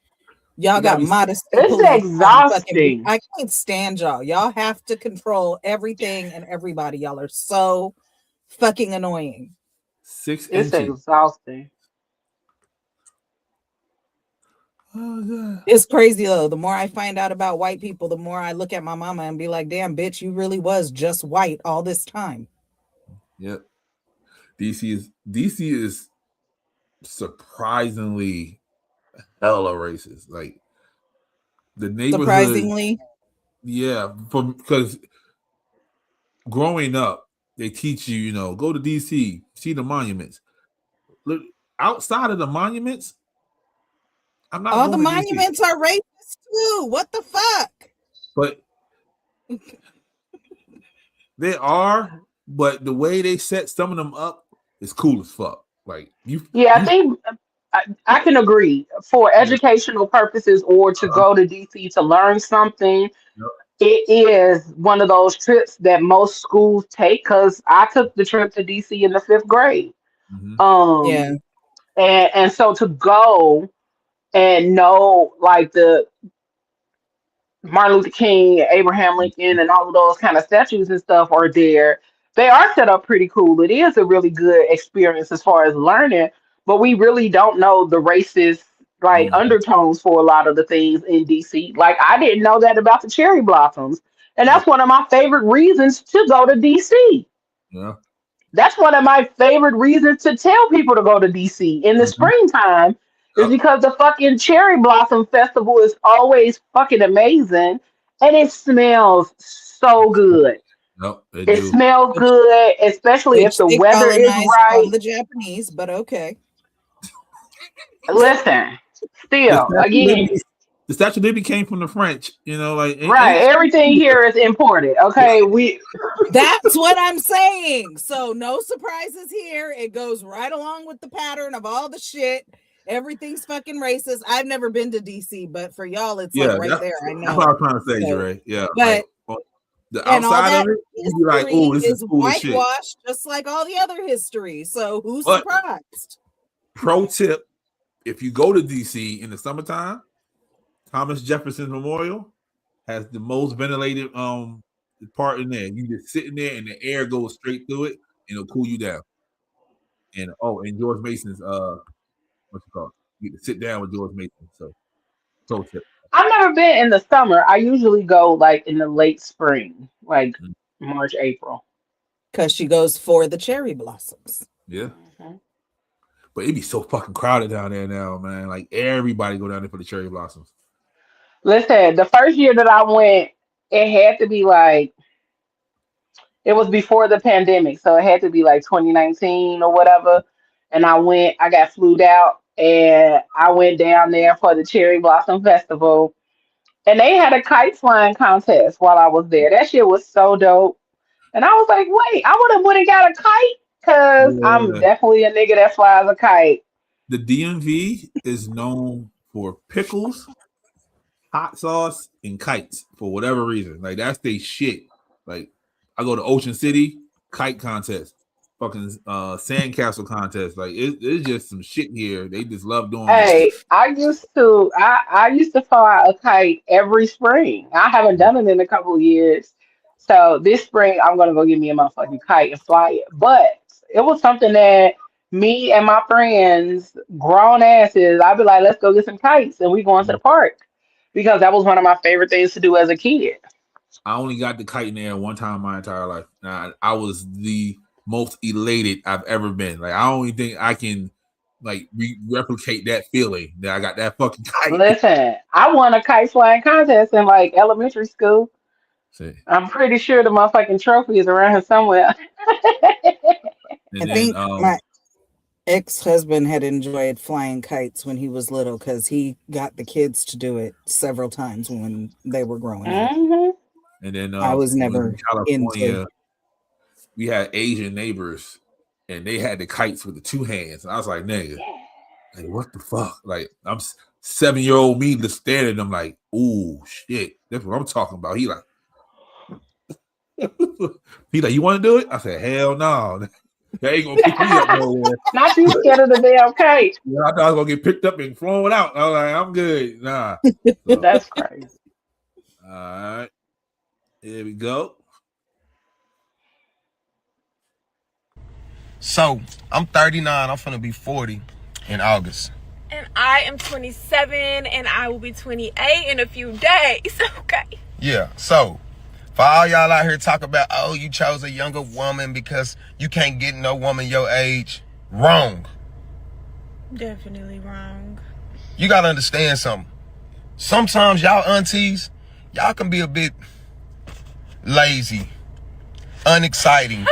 y'all got modesty. It's police on exhausting. I can't stand y'all. Y'all have to control everything and everybody. Y'all are so fucking annoying. 6 It's inches. exhausting. Oh god. It's crazy though. The more I find out about white people, the more I look at my mama and be like, damn, bitch, you really was just white all this time. Yep. DC is surprisingly hella racist. Like the neighborhood. Surprisingly. Yeah, because growing up, they teach you, go to DC, see the monuments. Look, outside of the monuments, I'm not. All the going to DC. monuments are racist too. What the fuck? But they are, but the way they set some of them up is cool as fuck. Like I think I can agree for educational purposes or to go to DC to learn something. It is one of those trips that most schools take because I took the trip to DC in the 5th grade. Yeah. And so to go and know like the Martin Luther King, Abraham Lincoln, and all of those kind of statues and stuff are there. They are set up pretty cool. It is a really good experience as far as learning, but we really don't know the racist like undertones for a lot of the things in DC. Like I didn't know that about the cherry blossoms, and that's one of my favorite reasons to go to DC. Yeah. That's one of my favorite reasons to tell people to go to DC in the springtime is because the fucking Cherry Blossom Festival is always fucking amazing and it smells so good. Nope, it smells good, especially if the they weather is colonized right. from the Japanese, but okay. Listen, still, again, the Statue of Liberty came from the French, right? Everything here is imported. Okay, That's what I'm saying. So no surprises here. It goes right along with the pattern of all the shit. Everything's fucking racist. I've never been to DC, but for y'all, it's like right there. I know. That's what I was trying to say, Jure. Yeah, but the outside of it, you be like, "Oh, this is cool as shit." Whitewashed, just like all the other history. So who's surprised? Pro tip: if you go to DC in the summertime, Thomas Jefferson Memorial has the most ventilated part in there. You just sitting there and the air goes straight through it and it'll cool you down. And and George Mason's what's it called? You get to sit down with George Mason. So pro tip. I've never been in the summer. I usually go like in the late spring, like March, April. Because she goes for the cherry blossoms. Yeah. But it'd be so fucking crowded down there now, man. Like everybody go down there for the cherry blossoms. Listen, the first year that I went, it had to be like, it was before the pandemic, so it had to be like 2019 or whatever. And I got flued out, and I went down there for the Cherry Blossom Festival. And they had a kite flying contest while I was there. That shit was so dope. And I was like, wait, I would have got a kite because I'm definitely a nigga that flies a kite. The DMV is known for pickles, hot sauce, and kites for whatever reason. Like that's their shit. Like I go to Ocean City, kite contest, fucking sandcastle contest. Like it's just some shit here. They just love doing. Hey, I used to fly a kite every spring. I haven't done it in a couple of years. So this spring I'm gonna go get me a motherfucking kite and fly it. But it was something that me and my friends, grown asses, I'd be like, let's go get some kites, and we going to the park. Because that was one of my favorite things to do as a kid. I only got the kite in the air one time in my entire life. I was the most elated I've ever been. Like I don't even think I can like replicate that feeling that I got that fucking kite. Listen, I won a kite flying contest in like elementary school. See. I'm pretty sure the motherfucking trophy is around here somewhere. I think my ex-husband had enjoyed flying kites when he was little because he got the kids to do it several times when they were growing up. And then I was never in California. We had Asian neighbors, and they had the kites with the two hands. And I was like, nigga, like what the fuck? Like I'm 7-year-old me just staring at them like, ooh shit, that's what I'm talking about. He like, you want to do it? I said, hell no. They ain't gonna pick me up nowhere. Not you scared of the damn kite. Yeah, I thought I was gonna get picked up and flown out. I was like, I'm good. Nah. So, that's crazy. All right. Here we go. So, I'm 39. I'm finna be 40 in August. And I am 27, and I will be 28 in a few days. Okay. Yeah, so for all y'all out here talk about, oh, you chose a younger woman because you can't get no woman your age. Wrong. Definitely wrong. You gotta understand something. Sometimes y'all aunties, y'all can be a bit lazy, unexciting.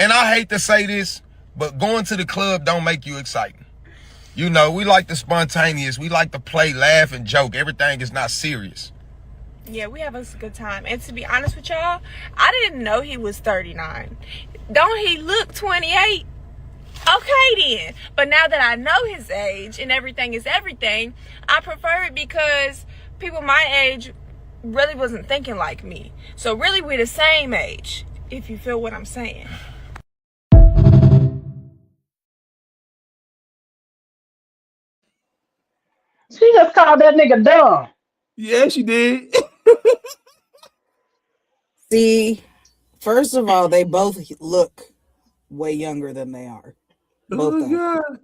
And I hate to say this, but going to the club don't make you exciting. You know, we like the spontaneous. We like to play, laugh, and joke. Everything is not serious. Yeah, we have a good time. And to be honest with y'all, I didn't know he was 39. Don't he look 28? Okay then. But now that I know his age and everything is everything, I prefer it because people my age really wasn't thinking like me. So really we're the same age, if you feel what I'm saying. She just called that nigga dumb. Yeah, she did. See, first of all, they both look way younger than they are. Both of them. God.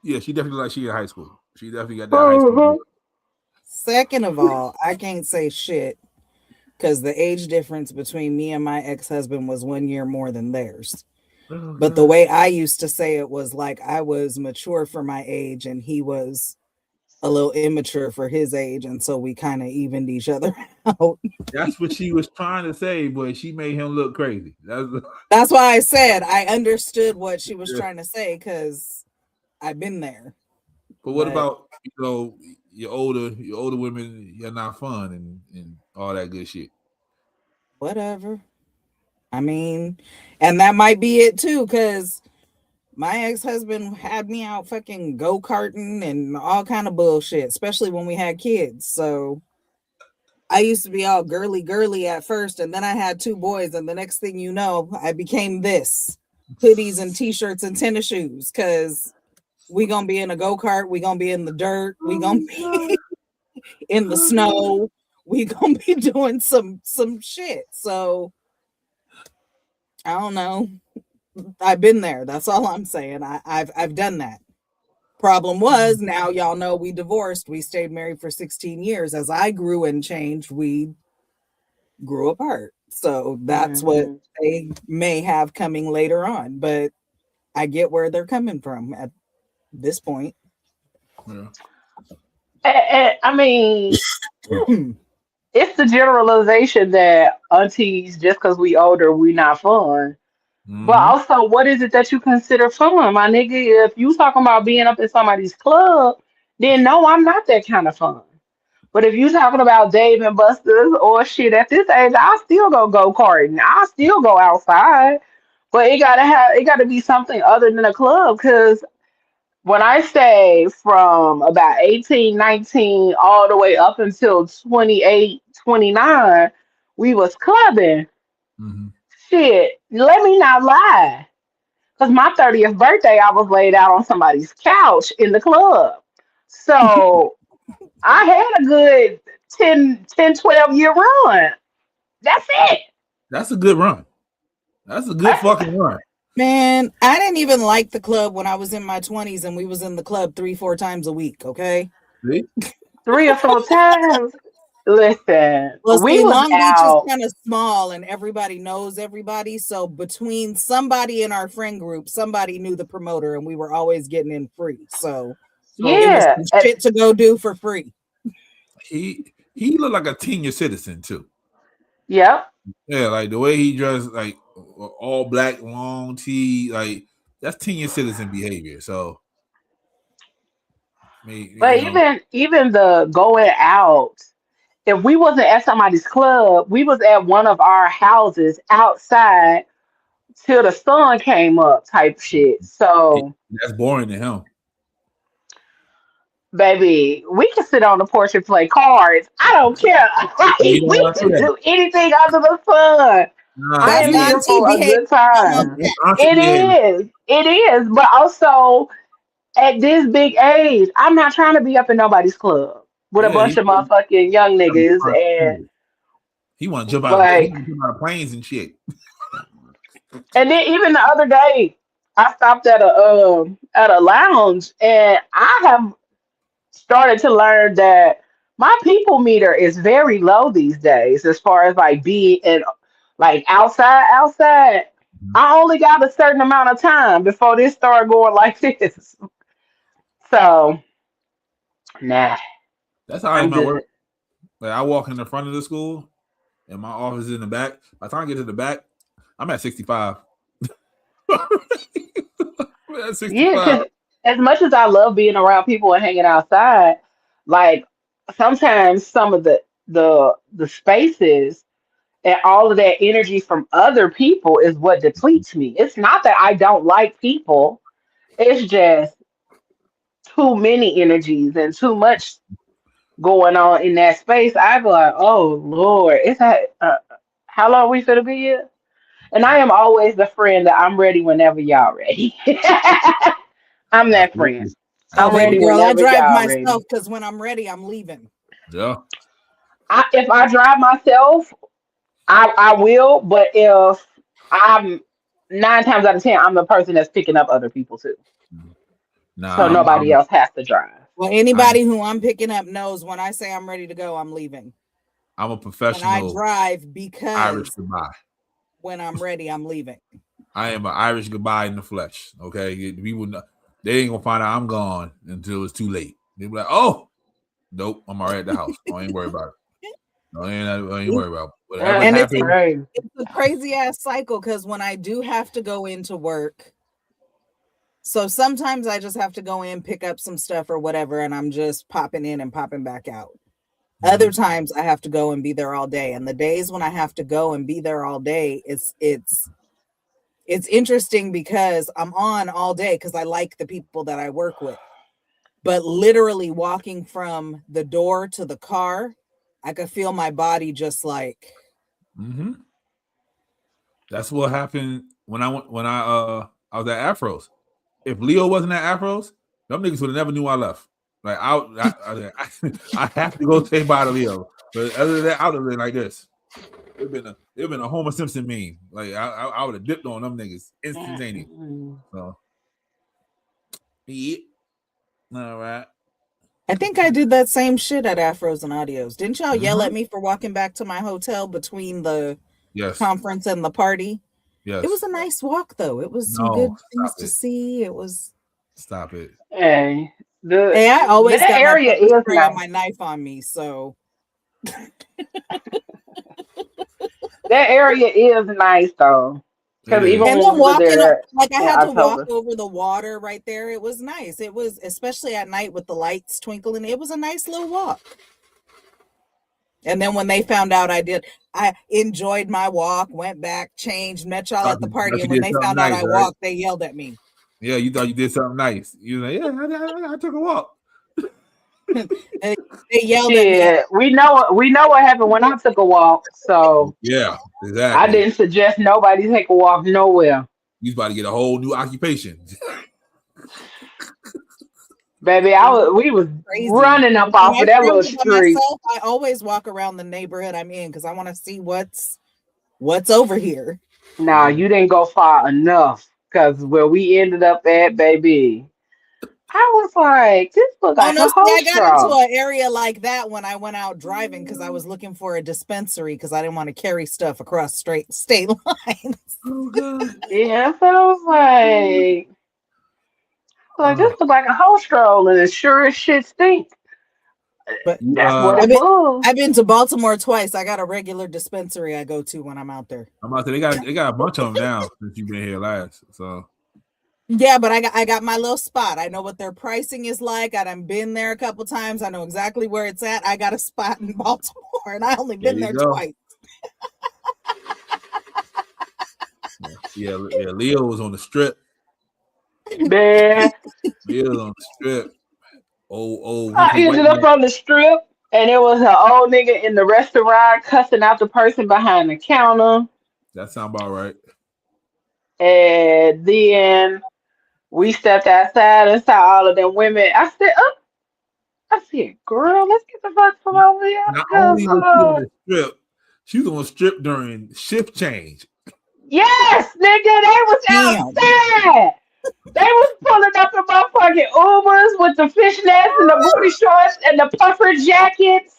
Yeah, she definitely like she in high school. She definitely got that high school. Second of all, I can't say shit because the age difference between me and my ex-husband was 1 year more than theirs. But the way I used to say it was like I was mature for my age and he was a little immature for his age, and so we kind of evened each other out. That's what she was trying to say, but she made him look crazy. That's why I said I understood what she was trying to say because I've been there. But what about your older women? You're not fun and all that good shit. Whatever. I mean, and that might be it too, because my ex-husband had me out fucking go-karting and all kind of bullshit, especially when we had kids. So I used to be all girly at first, and then I had 2 boys, and the next thing you know, I became this. Hoodies and t-shirts and tennis shoes, because we gonna be in a go-kart, we gonna be in the dirt, we gonna be in the snow, we gonna be doing some shit. So I don't know. I've been there. That's all I'm saying. I've done that. Problem was, now y'all know we divorced. We stayed married for 16 years. As I grew and changed, we grew apart. So that's what they may have coming later on. But I get where they're coming from at this point. Yeah. I mean, it's the generalization that aunties, just because we older, we not fun. But also, what is it that you consider fun, my nigga? If you talking about being up in somebody's club, then no, I'm not that kind of fun. But if you talking about Dave and Buster's or shit at this age, I still go karting. I still go outside. But it gotta be something other than a club. Because when I say from about 18, 19, all the way up until 28, 29, we was clubbing. Shit, let me not lie. Because my 30th birthday, I was laid out on somebody's couch in the club. So I had a good 10, 12-year run. That's it. That's a good run. That's a good fucking run. Man, I didn't even like the club when I was in my 20s and we was in the club 3-4 times a week, okay? See? 3 or 4 times? Listen, well, we see, was Long out. Beach is kind of small and everybody knows everybody. So between somebody in our friend group, somebody knew the promoter and we were always getting in free. So yeah, it was shit to go do for free. He looked like a senior citizen too. Yep. Yeah, like the way he dressed, like all black, long tee, like that's senior citizen behavior. So, but even the going out. If we wasn't at somebody's club, we was at one of our houses outside till the sun came up type shit. So that's boring to him. Baby, we can sit on the porch and play cards. I don't care. We can do anything under the sun. I am here for a good time. It is. But also, at this big age, I'm not trying to be up in nobody's club with a bunch of motherfucking young niggas, and he want to jump out of planes and shit. And then even the other day, I stopped at a lounge, and I have started to learn that my people meter is very low these days as far as like being in like outside. I only got a certain amount of time before this started going like this. So nah. That's how I I'm my good. work. Like I walk in the front of the school, and my office is in the back. By the time I get to the back, I'm at 65. I'm at 65. Yeah, because as much as I love being around people and hanging outside, like sometimes some of the spaces and all of that energy from other people is what depletes me. It's not that I don't like people. It's just too many energies and too much going on in that space. I be like, oh Lord, it's how long we finna be here? And I am always the friend that I'm ready whenever y'all ready. I'm that friend. Oh, I'm baby ready girl, I whenever drive y'all ready. myself because when I'm ready, I'm leaving. Yeah. If I drive myself, I will, but if I'm 9 times out of 10, I'm the person that's picking up other people too. Nah, So nobody else has to drive. Well, anybody who I'm picking up knows when I say I'm ready to go, I'm leaving. I'm a And I professional drive because Irish goodbye. when I'm ready, I'm leaving. I am an Irish goodbye in the flesh. Okay, people know, they ain't gonna find out I'm gone until it's too late. They be like, "Oh, nope, I'm already at the house. I ain't worried about it. No, I ain't worried about it. Whatever And happened." it's a crazy ass cycle because when I do have to go into work, so sometimes I just have to go in, pick up some stuff or whatever, and I'm just popping in and popping back out. Other times I have to go and be there all day. And the days when I have to go and be there all day, it's interesting because I'm on all day because I like the people that I work with. But literally walking from the door to the car, I could feel my body just like. Mm-hmm. That's what happened when I was at Afros. If Leo wasn't at Afros, them niggas would have never knew I left. Like I have to go say bye to Leo. But other than that, I would have been like this. It'd been a Homer Simpson meme. Like I would have dipped on them niggas instantaneous. So yeah. All right. I think I did that same shit at Afros and Audios. Didn't y'all yell at me for walking back to my hotel between the conference and the party? Yes. It was a nice walk though. It was some good things to see. It was. Stop it. Hey, I always that got area my pepper is spray nice. and my knife on me, so That area is nice though. Because even and when then we were walking there like I in had to walk October. over the water right there. It was nice. It was, especially at night with the lights twinkling. It was a nice little walk. And then when they found out I enjoyed my walk, went back, changed, met y'all at the party, and when they found out I walked, they yelled at me. Yeah, you thought you did something nice. You was like, yeah, I took a walk. They yelled at me. Yeah, we know what happened when I took a walk. So Yeah, exactly. I didn't suggest nobody take a walk nowhere. You about to get a whole new occupation. Baby, we was Crazy. running up off of that little street. Myself, I always walk around the neighborhood I'm in because I want to see what's over here. Nah, you didn't go far enough. Because where we ended up at, baby, I was like, this look like a I got into hotel. an area like that when I went out driving because I was looking for a dispensary because I didn't want to carry stuff across state lines. Oh, God. Yeah, so I was like, this look like a hostel, and it sure as shit stink. But that's what it was. I've been to Baltimore twice. I got a regular dispensary I go to when I'm out there. I'm about to say they got a bunch of them now since you've been here last. So yeah, but I got my little spot. I know what their pricing is like. I've been there a couple times. I know exactly where it's at. I got a spot in Baltimore, and I only been there twice. Yeah, Leo was on the strip. Man, Leo was on the strip. I ended up on the strip, and it was an old nigga in the restaurant cussing out the person behind the counter. That sound about right. And then we stepped outside and saw all of them women. I said, girl, let's get the fuck from over here. Not only was she on the strip, she was on the strip during shift change. Yes, nigga, they was outside. They was pulling up in motherfucking Ubers with the fishnets and the booty shorts and the puffer jackets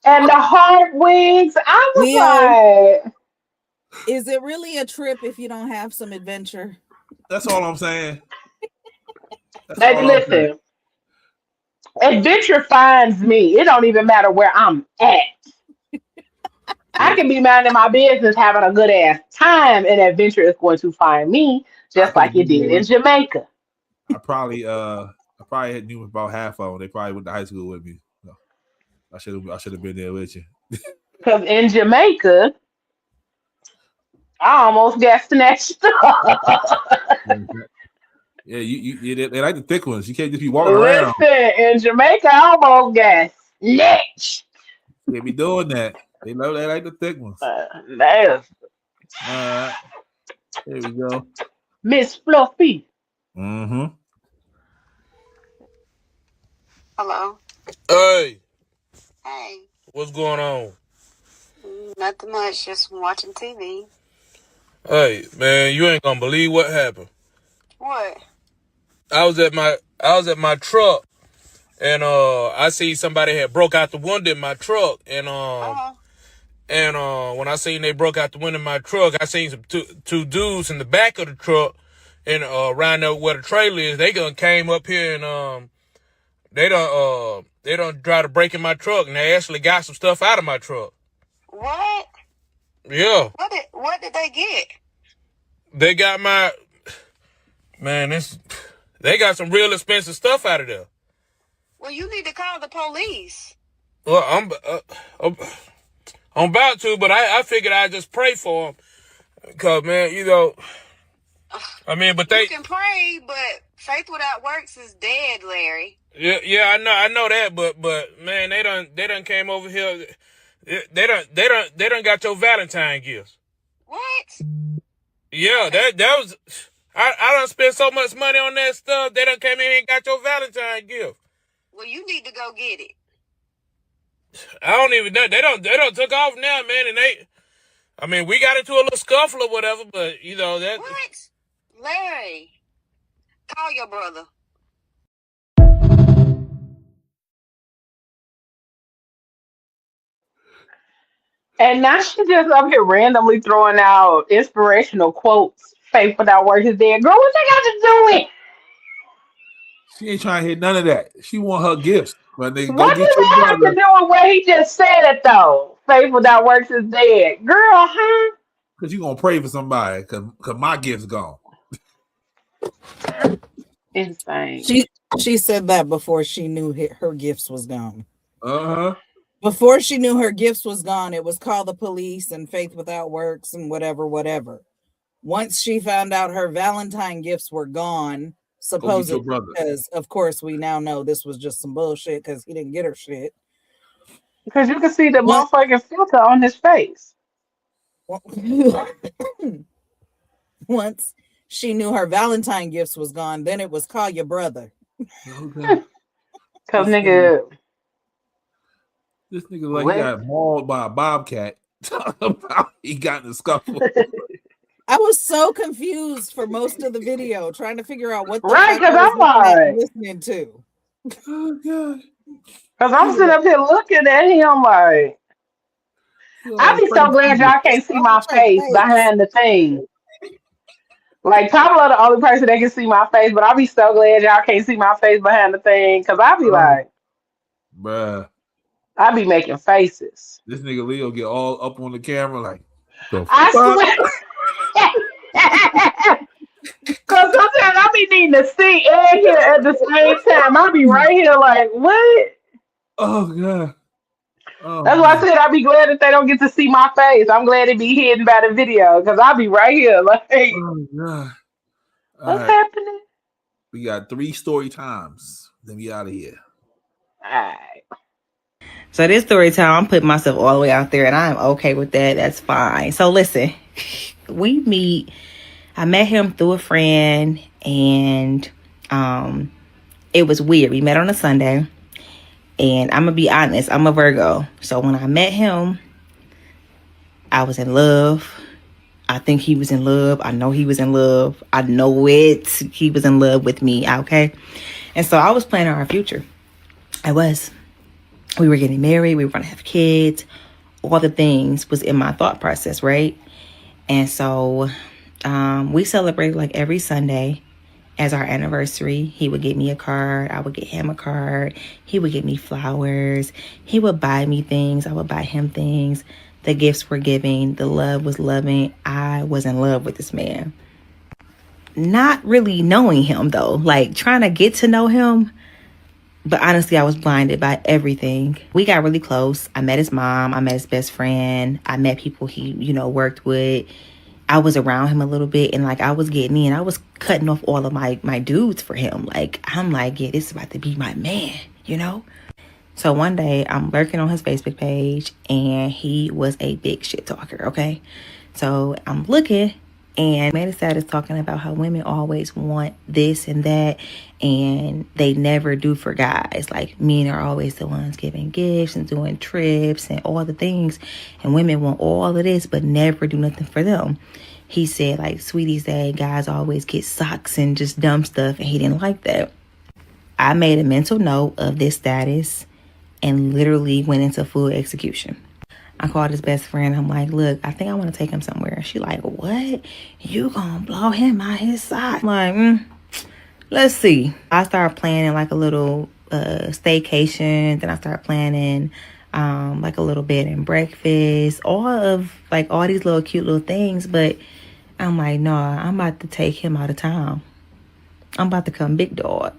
and the hard wigs. I was like, is it really a trip if you don't have some adventure? That's all I'm saying. Listen, adventure finds me. It don't even matter where I'm at. I can be minding my business, having a good ass time, and adventure is going to find me, just like it did in Jamaica. I probably knew about half of them. They probably went to high school with me. So I should have been there with you. Because in Jamaica, I almost got snatched up. Yeah, they like the thick ones. You can't just be walking around. Listen, in Jamaica, I almost got snatched. They be doing that. They like the thick ones. There we go. Miss Fluffy. Mm-hmm. Hello. Hey. Hey. What's going on? Nothing much. Just watching TV. Hey, man, you ain't gonna believe what happened. What? I was at my truck, and I see somebody had broke out the window in my truck, and when I seen they broke out the window in my truck, I seen some two dudes in the back of the truck, and around there where the trailer is, they done came up here and they done try to break in my truck, and they actually got some stuff out of my truck. What? Yeah. What did they get? They got they got some real expensive stuff out of there. Well, you need to call the police. Well, I'm about to, but I figured I'd just pray for them. Because, man, but they... You can pray, but faith without works is dead, Larry. Yeah, I know that, but man, they done came over here. They done got your Valentine gifts. What? Yeah, that was... I done spent so much money on that stuff, they done came in here and got your Valentine gift. Well, you need to go get it. I don't even know. They don't took off now, man, and we got into a little scuffle or whatever, but that. What? Larry, call your brother. And now she's just up here randomly throwing out inspirational quotes. Faith without works is dead. Girl, what they got to do with? She ain't trying to hit none of that. She want her gifts. But they What does that have to do with what he just said it though? Faith without works is dead. Girl, huh? Because you going to pray for somebody because my gift's gone. Insane. She said that before she knew her gifts was gone. Uh-huh. Before she knew her gifts was gone, it was call the police and faith without works and whatever. Once she found out her Valentine gifts were gone, supposedly, because of course we now know this was just some bullshit because he didn't get her shit. Because you can see the motherfucking filter on his face. Once she knew her Valentine gifts was gone, then it was call your brother. Because nigga. This nigga like he got mauled by a bobcat. He got in a scuffle. I was so confused for most of the video, trying to figure out what the right, because I'm like listening to. Oh god! Because I'm sitting up here looking at him like, I be so glad y'all can't see my face behind the thing. Like Pablo, the only person that can see my face, but I be so glad y'all can't see my face behind the thing, because I be like, bruh. I be making faces. This nigga Leo get all up on the camera like, I swear. Because sometimes I be needing to see and hear at the same time. I be right here like, what? Oh god. Oh, that's why I said I be glad that they don't get to see my face. I'm glad it be hidden by the video because I be right here like, oh god. What's happening? We got 3 story times. Then we out of here. All right. So this story time, I'm putting myself all the way out there, and I'm okay with that. That's fine. So listen, I met him through a friend, and it was weird. We met on a Sunday, and I'm gonna be honest, I'm a Virgo. So when I met him, I was in love. I think he was in love. I know he was in love. I know it. He was in love with me. Okay. And so I was planning our future. We were getting married. We were going to have kids. All the things was in my thought process, right? And so we celebrated like every Sunday as our anniversary. He would get me a card. I would get him a card. He would get me flowers. He would buy me things. I would buy him things. The gifts were giving. The love was loving. I was in love with this man. Not really knowing him though, like trying to get to know him. But honestly, I was blinded by everything. We got really close. I met his mom. I met his best friend. I met people he, worked with. I was around him a little bit, and like I was getting in. I was cutting off all of my dudes for him. Like, I'm like, yeah, this is about to be my man, So one day I'm lurking on his Facebook page, and he was a big shit talker, okay? So I'm looking, and man is talking about how women always want this and that, and they never do for guys. Like, men are always the ones giving gifts and doing trips and all the things, and women want all of this but never do nothing for them. He said, like, sweeties day, guys always get socks and just dumb stuff, and he didn't like that. I made a mental note of this status and literally went into full execution. I called his best friend. I'm like, look, I think I want to take him somewhere. She like, what? You gonna blow him out his side? I'm like, let's see. I started planning like a little staycation. Then I started planning like a little bed and breakfast. All these little cute little things. But I'm like, no, I'm about to take him out of town. I'm about to come big dog.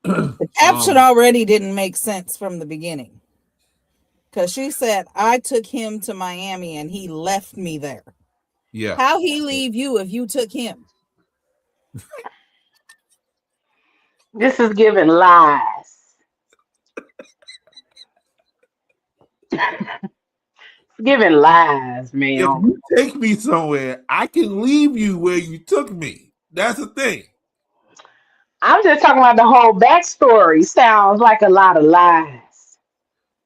The caption already didn't make sense from the beginning. Because she said, I took him to Miami and he left me there. Yeah. How he leave you if you took him? This is giving lies. Giving lies, man. If you take me somewhere, I can leave you where you took me. That's the thing. I'm just talking about the whole backstory. Sounds like a lot of lies.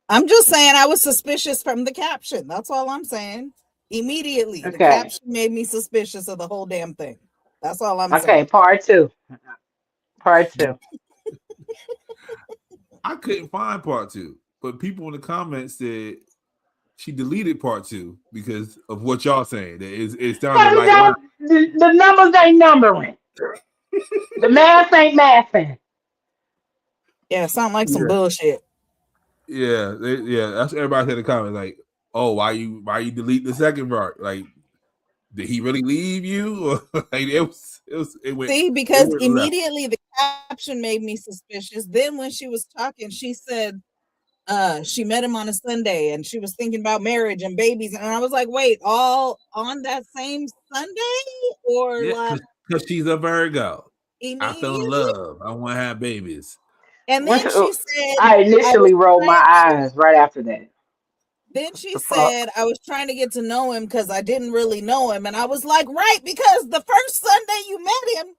I'm just saying I was suspicious from the caption. That's all I'm saying. Immediately, Okay. the caption made me suspicious of the whole damn thing. That's all I'm saying. Okay, part two. Part two. I couldn't find part 2, but people in the comments said she deleted part 2 because of what y'all saying. It sounded like the numbers ain't numbering. The math ain't mathing. Yeah, sound like some bullshit. yeah, that's what everybody said in the comments. Like, oh, why you delete the second part? Like, did he really leave you? Or like it went. See, because it went immediately the caption made me suspicious. Then when she was talking, she said she met him on a Sunday and she was thinking about marriage and babies. And I was like, wait, all on that same Sunday? Or like because she's a Virgo. I fell in immediately? love. I want to have babies. And then she said, I initially rolled my eyes right after that. Then she said, I was trying to get to know him because I didn't really know him. And I was like, right, because the first Sunday you met him,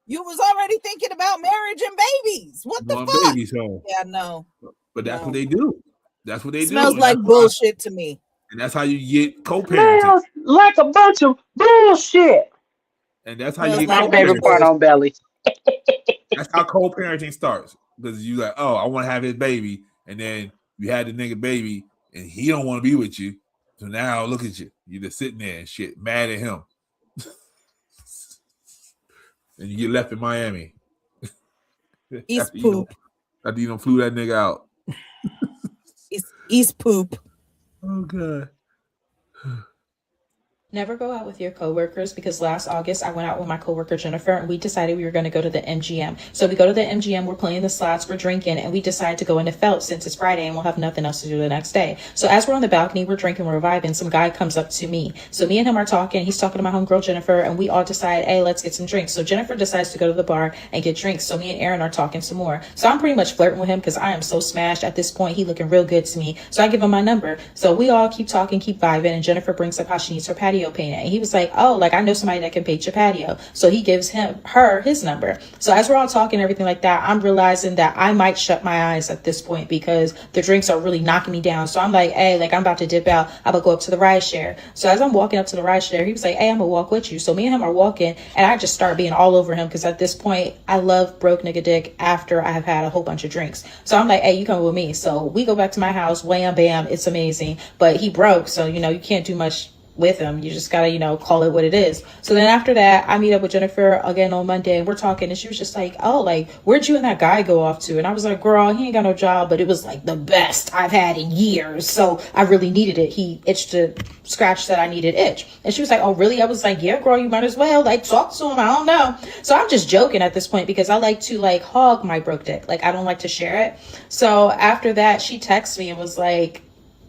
you was already thinking about marriage and babies. What the fuck? Babies home. Yeah, no. But that's what they do. That's what they do. Smells And like that's bullshit to me. And that's how you get co-parenting. Smells like a bunch of bullshit. And that's how you get my favorite part on Belly. That's how co-parenting starts. Because you like, oh, I want to have his baby, and then you had the nigga baby, and he don't want to be with you. So now look at you. You just sitting there and shit, mad at him. And you get left in Miami. East poop. After you done flew that nigga out. East poop. Oh god. Never go out with your coworkers, because last August I went out with my coworker Jennifer and we decided we were going to go to the MGM. So we go to the MGM, we're playing the slots, we're drinking, and we decide to go into Felt since it's Friday and we'll have nothing else to do the next day. So as we're on the balcony, we're drinking, we're vibing, some guy comes up to me. So me and him are talking, he's talking to my homegirl Jennifer, and we all decide, hey, let's get some drinks. So Jennifer decides to go to the bar and get drinks. So me and Aaron are talking some more. So I'm pretty much flirting with him because I am so smashed at this point. He looking real good to me. So I give him my number. So we all keep talking, keep vibing, and Jennifer brings up how she needs her patio patio painted. And he was like, oh, like I know somebody that can paint your patio. So he gives her his number. So as we're all talking and everything like that, I'm realizing that I might shut my eyes at this point because the drinks are really knocking me down. So I'm like, hey, like I'm about to dip out. I'm gonna go up to the ride share. So as I'm walking up to the ride share, he was like, hey, I'm gonna walk with you. So me and him are walking, and I just start being all over him because at this point I love broke nigga dick after I have had a whole bunch of drinks. So I'm like, hey, you come with me. So we go back to my house, wham bam, it's amazing. But he broke, so you know you can't do much with him. You just gotta, you know, call it what it is. So then after that, I meet up with Jennifer again on Monday, and we're talking, and she was just like, oh, like, where'd you and that guy go off to? And I was like, girl, he ain't got no job, but it was like the best I've had in years, so I really needed it. He itched a scratch that I needed itch. And she was like, oh, really? I was like, yeah, girl, you might as well like talk to him. I don't know. So I'm just joking at this point because I like to like hog my broke dick. Like I don't like to share it. So after that, she texts me and was like,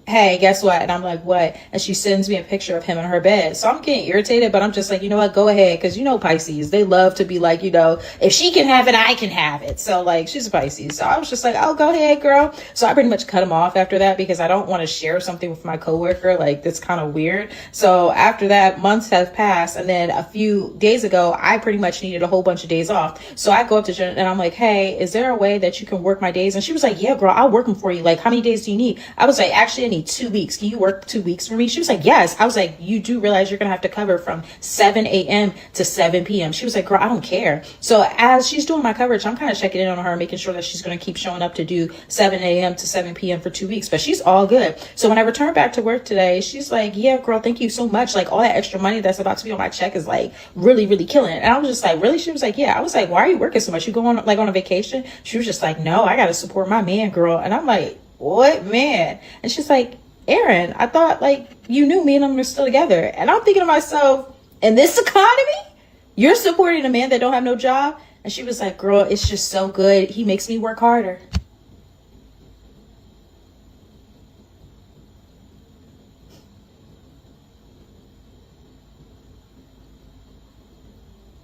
hey, guess what? And I'm like, what? And she sends me a picture of him in her bed. So I'm getting irritated, but I'm just like, you know what? Go ahead. Because you know Pisces, they love to be like, you know, if she can have it, I can have it. So like, she's a Pisces. So I was just like, oh, go ahead, girl. So I pretty much cut him off after that because I don't want to share something with my coworker. Like, that's kind of weird. So after that, months have passed. And then a few days ago, I pretty much needed a whole bunch of days off. So I go up to Jen and I'm like, hey, is there a way that you can work my days? And she was like, yeah, girl, I'll work them for you. Like, how many days do you need? I was like, actually, I need 2 weeks. Can you work 2 weeks for me? She was like, yes. I was like, you do realize you're gonna have to cover from 7 a.m. to 7 p.m. She was like, girl, I don't care. So as she's doing my coverage, I'm kind of checking in on her, making sure that she's gonna keep showing up to do 7 a.m. to 7 p.m. for 2 weeks, but she's all good. So when I return back to work today, she's like, yeah, girl, thank you so much. Like all that extra money that's about to be on my check is like really, really killing it. And I was just like, really? She was like, yeah. I was like, why are you working so much? You going like on a vacation? She was just like, no, I gotta support my man, girl. And I'm like, what man? And she's like, Aaron, I thought like you knew me and him were still together. And I'm thinking to myself, in this economy, you're supporting a man that don't have no job? And she was like, girl, it's just so good. He makes me work harder.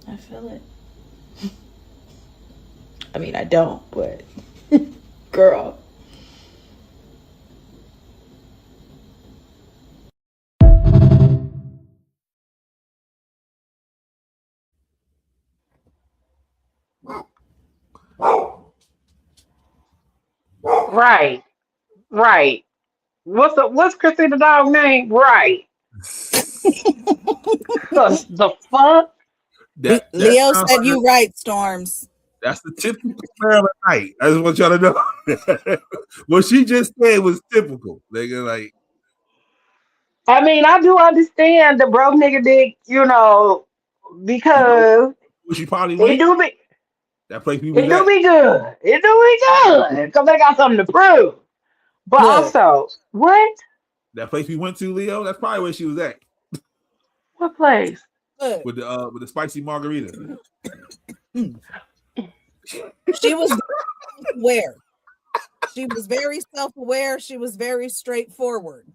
I feel it. I mean, I don't, but girl. Right. Right. What's Christina dog name? Right. The fuck? Leo sounds said like you right, Storms. that's the typical smell at night. I just want y'all to know. What she just said was typical. Nigga, like, I mean, I do understand the broke nigga dick, you know, because what she probably it went. do be That place we it was do at. be good. It do be good. Because they got something to prove. But Look, also, what? That place we went to, Leo. That's probably where she was at What place? look. with the spicy margarita. She was aware. She was very self-aware. She was very straightforward.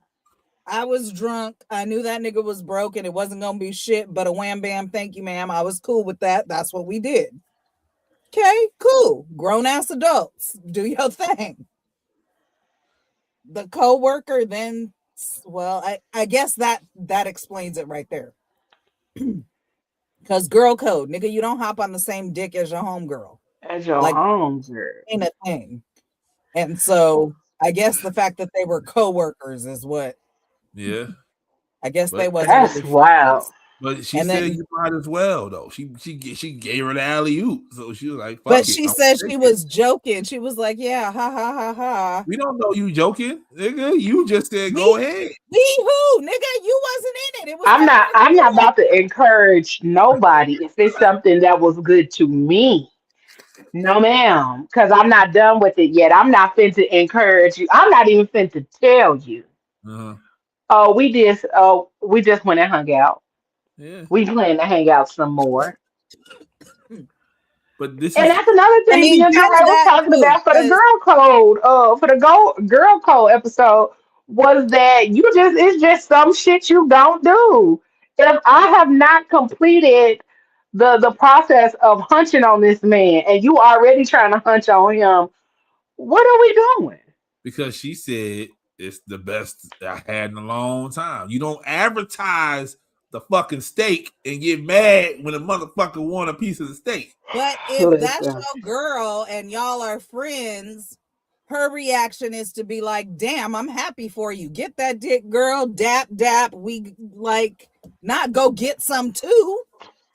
I was drunk. I knew that nigga was broke and it wasn't gonna be shit, but a wham bam, thank you, ma'am. I was cool with that. That's what we did. Okay, cool. Grown-ass adults. Do your thing. The co-worker then, well, I guess that explains it right there. Because girl code, nigga, you don't hop on the same dick as your homegirl. As your Like, home girl. ain't a thing. And so I guess the fact that they were co-workers is what Yeah, I guess they but wasn't That's really wild. friends. but she And said then, you might as well though. She gave her the alley oop, so she was like, but "Fuck it." she said she was joking. She was like, yeah, ha ha ha ha. We don't know you joking, nigga. You just said go ahead. We who? Nigga, you wasn't in it. It was I'm not everybody about to encourage nobody if it's something that was good to me. No, ma'am. Because I'm not done with it yet. I'm not fin to encourage you. I'm not even fin to tell you. Uh-huh. Oh, we just went and hung out. Yeah, We plan to hang out some more. but this And is that's another I thing me mean, and kind Dre of was that talking too, about for the because girl code, for the girl code episode was that it's just some shit you don't do. If I have not completed the process of hunching on this man and you already trying to hunch on him, what are we doing? because she said it's the best I had in a long time. You don't advertise the fucking steak and get mad when a motherfucker want a piece of the steak. But if that's your girl and y'all are friends, her reaction is to be like, damn, I'm happy for you. Get that dick, girl. Dap, dap. We like not go get some too.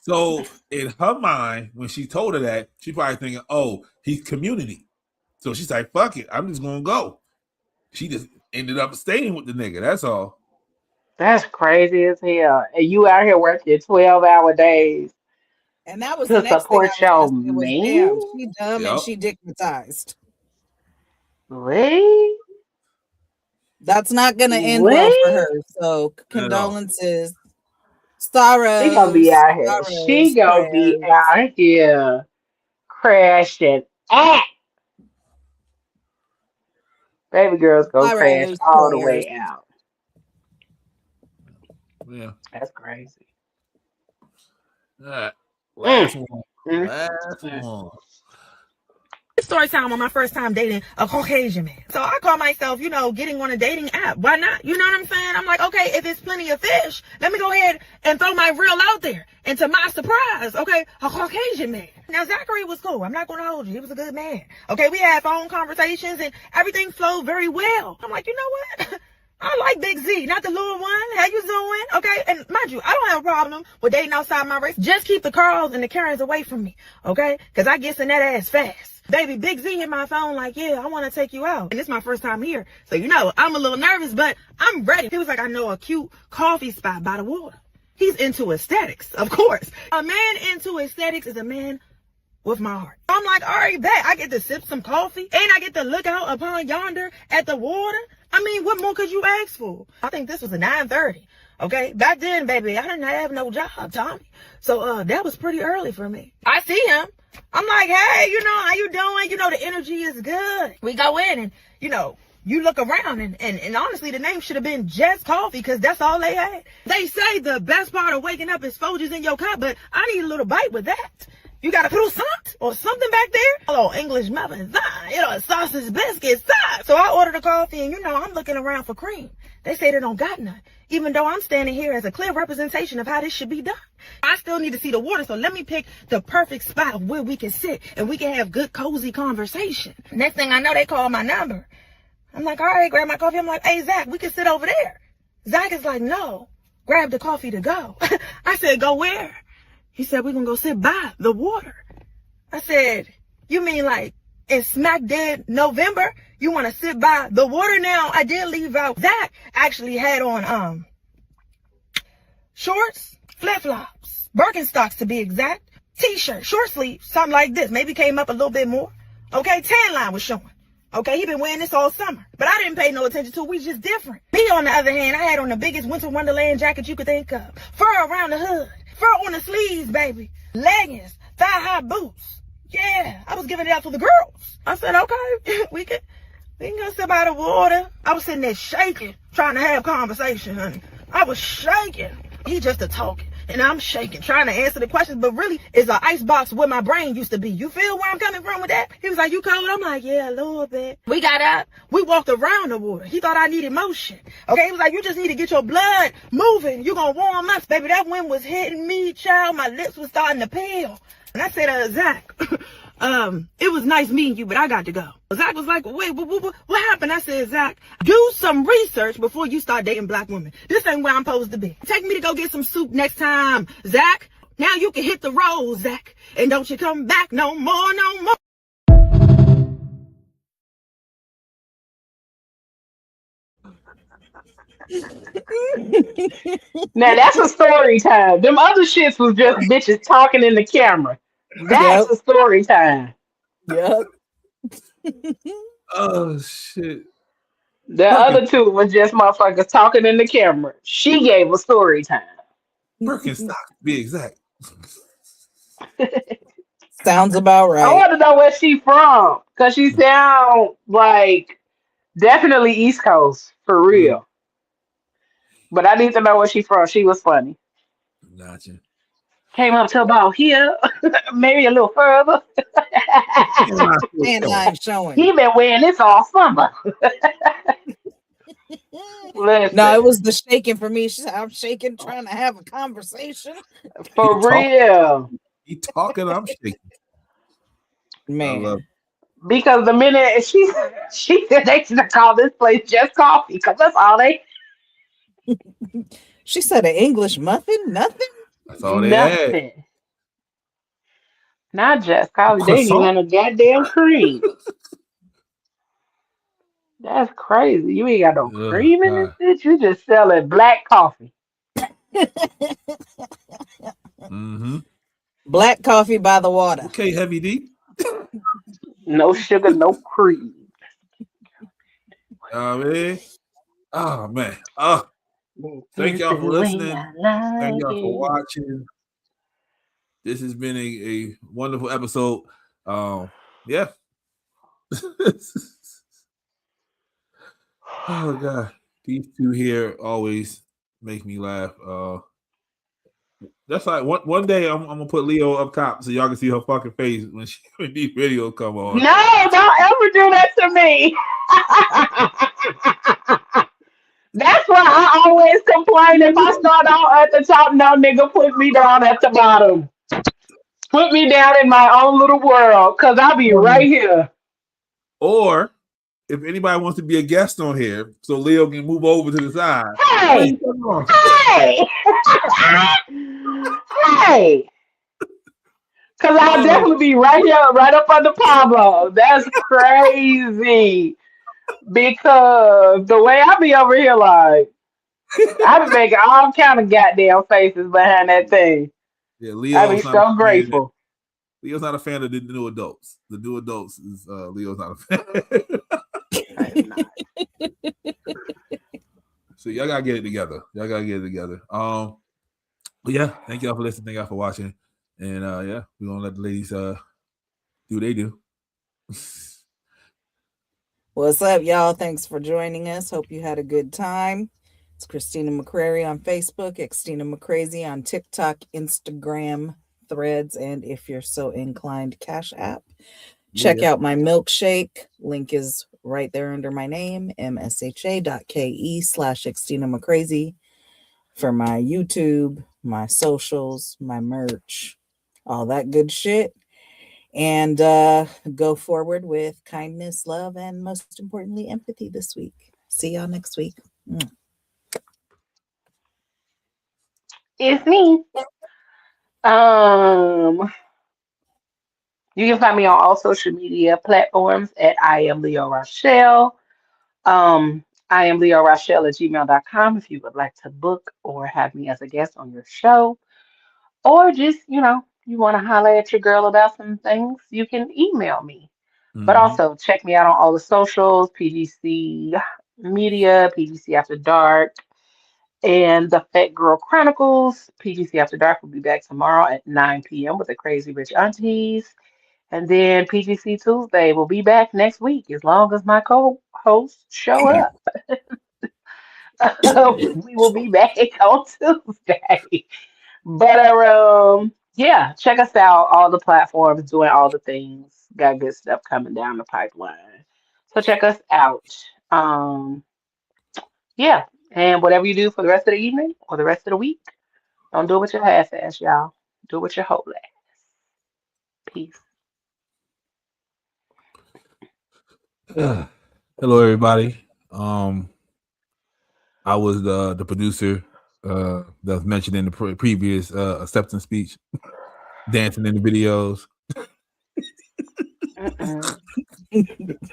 So in her mind, when she told her that, she probably thinking, oh, he's community. So she's like, fuck it. I'm just going to go. She just ended up staying with the nigga. That's all. That's crazy as hell. And you out here working 12-hour days. And that was to the next thing I support your was gonna say was, damn, man. she dumb and she dickmatized. What? That's not gonna end well for her. So condolences. Sorrows. She gonna be out here. Sorrows, She gonna be prayers. out here crashing. Baby girls go crash Sorrows, all the prayers. way out. Yeah. That's crazy. All right. Last one. Last one. Story time on my first time dating a Caucasian man. So I call myself, getting on a dating app. Why not? You know what I'm saying? I'm like, okay, if it's plenty of fish, let me go ahead and throw my reel out there. And to my surprise, okay, a Caucasian man. Now, Zachary was cool. I'm not going to hold you. He was a good man. Okay, we had phone conversations and everything flowed very well. I'm like, you know what? I like Big Z, not the little one. How you doing? Okay, and mind you, I don't have a problem with dating outside my race. Just keep the Carls and the Karens away from me, okay? Because I get in that ass fast. Baby, Big Z hit my phone like, yeah, I want to take you out. And it's my first time here. So, I'm a little nervous, but I'm ready. He was like, I know a cute coffee spot by the water. He's into aesthetics, of course. A man into aesthetics is a man with my heart. I'm like, all right, bet. I get to sip some coffee and I get to look out upon yonder at the water. I mean, what more could you ask for? I think this was a 9:30. Okay, back then, baby, I didn't have no job, Tommy. So that was pretty early for me. I see him. I'm like, hey, how you doing? The energy is good. We go in and, you look around and honestly, the name should have been Jess Coffee because that's all they had. They say the best part of waking up is Folgers in your cup, but I need a little bite with that. You got a croissant or something back there? Hello, English muffins, a sausage biscuit, So I ordered a coffee and, I'm looking around for cream. They say they don't got none, even though I'm standing here as a clear representation of how this should be done. I still need to see the water, so let me pick the perfect spot where we can sit and we can have good, cozy conversation. Next thing I know, they call my number. I'm like, all right, grab my coffee. I'm like, hey, Zach, we can sit over there. Zach is like, no, grab the coffee to go. I said, go where? He said, we're going to go sit by the water. I said, you mean like in smack dead November, you want to sit by the water? Now, I did leave out. Zach actually had on shorts, flip-flops, Birkenstocks to be exact, t-shirt, short sleeve, something like this. Maybe came up a little bit more. Okay, tan line was showing. Okay, he been wearing this all summer. But I didn't pay no attention to it. We just different. Me, on the other hand, I had on the biggest winter wonderland jacket you could think of. Fur around the hood. Fur on the sleeves, baby. Leggings. Thigh-high boots. Yeah, I was giving it out to the girls. I said, okay, we can go sit by the water. I was sitting there shaking, trying to have conversation, honey. I was shaking. He just a talking. And I'm shaking, trying to answer the questions, but really, it's an icebox where my brain used to be. You feel where I'm coming from with that? He was like, you cold? I'm like, yeah, a little bit. We got up. We walked around the water. He thought I needed motion. Okay, he was like, you just need to get your blood moving. You're going to warm up. Baby, that wind was hitting me, child. My lips was starting to peel. And I said, Zach, it was nice meeting you, but I got to go. Zach was like, wait, what happened? I said, Zach, do some research before you start dating black women. This ain't where I'm supposed to be. Take me to go get some soup next time, Zach. Now you can hit the road, Zach. And don't you come back no more, no more. Now that's a story time. Them other shits was just bitches talking in the camera. That's a story time. Yep. Oh shit. The other two was just motherfuckers talking in the camera. She gave a story time. Birkenstock, to be exact. Sounds about right. I want to know where she from, cause she sound like definitely East Coast for real. But I need to know where she from. She was funny. Gotcha. Came up to about here, maybe a little further. And I'm showing. He been wearing this all summer. Listen, No, it was the shaking for me. She said, I'm shaking, trying to have a conversation. for real. He talking, I'm shaking. I Man. love Because the minute she said they should have called this place Just Coffee, because that's all they She said an English muffin? Nothing? That's all they had. nothing. Not Just Coffee. They didn't even Croissant? have a goddamn cream. That's crazy. You ain't got no Ugh, cream in this God. bitch. You just selling black coffee. Mm-hmm. Black coffee by the water. Okay, Heavy D. No sugar, no cream. Man. Oh, man. Thank y'all for listening. Thank y'all for watching. This has been a wonderful episode. Yeah. Oh, God. These two here always make me laugh. That's like one day I'm gonna put Leo up top so y'all can see her fucking face when these videos come on. No, don't ever do that to me. That's why I always complain if I start out at the top. No, nigga, put me down at the bottom. Put me down in my own little world, cause I'll be right here. Or if anybody wants to be a guest on here, so Leo can move over to the side. Hey, hey, hey. Cause I'll definitely be right here, right up under Pablo. That's crazy. Because the way I be over here, like, I be making all kind of goddamn faces behind that thing. Yeah, I be so grateful. Leo's not a fan of the new adults. The new adults is Leo's not a fan. So y'all gotta get it together. But yeah, thank y'all for listening. Thank y'all for watching. And yeah, we're gonna let the ladies do what they do. What's up, y'all? Thanks for joining us. Hope you had a good time. It's Christina McCrary on Facebook, Xtina McCrazy on TikTok, Instagram, Threads, and if you're so inclined, Cash App. Check out my milkshake. Link is right there under my name, msha.ke/Xtina McCrazy for my YouTube, my socials, my merch, all that good shit. And go forward with kindness, love, and most importantly, empathy this week. See y'all next week. It's me. You can find me on all social media platforms at I am Leo Rochelle. I am Leo Rochelle at gmail.com if you would like to book or have me as a guest on your show. Or just, you want to holler at your girl about some things, you can email me. But also check me out on all the socials, PGC Media, PGC After Dark, and the Fat Girl Chronicles. PGC After Dark will be back tomorrow at 9 p.m. with the Crazy Rich Aunties. And then PGC Tuesday will be back next week as long as my co-hosts show up. We will be back on Tuesday. But yeah, check us out. All the platforms, doing all the things. Got good stuff coming down the pipeline. So check us out. Yeah. And whatever you do for the rest of the evening or the rest of the week, don't do it with your half ass, y'all. Do it with your whole ass. Peace. Hello, everybody. I was the producer that was mentioned in the previous acceptance speech, dancing in the videos.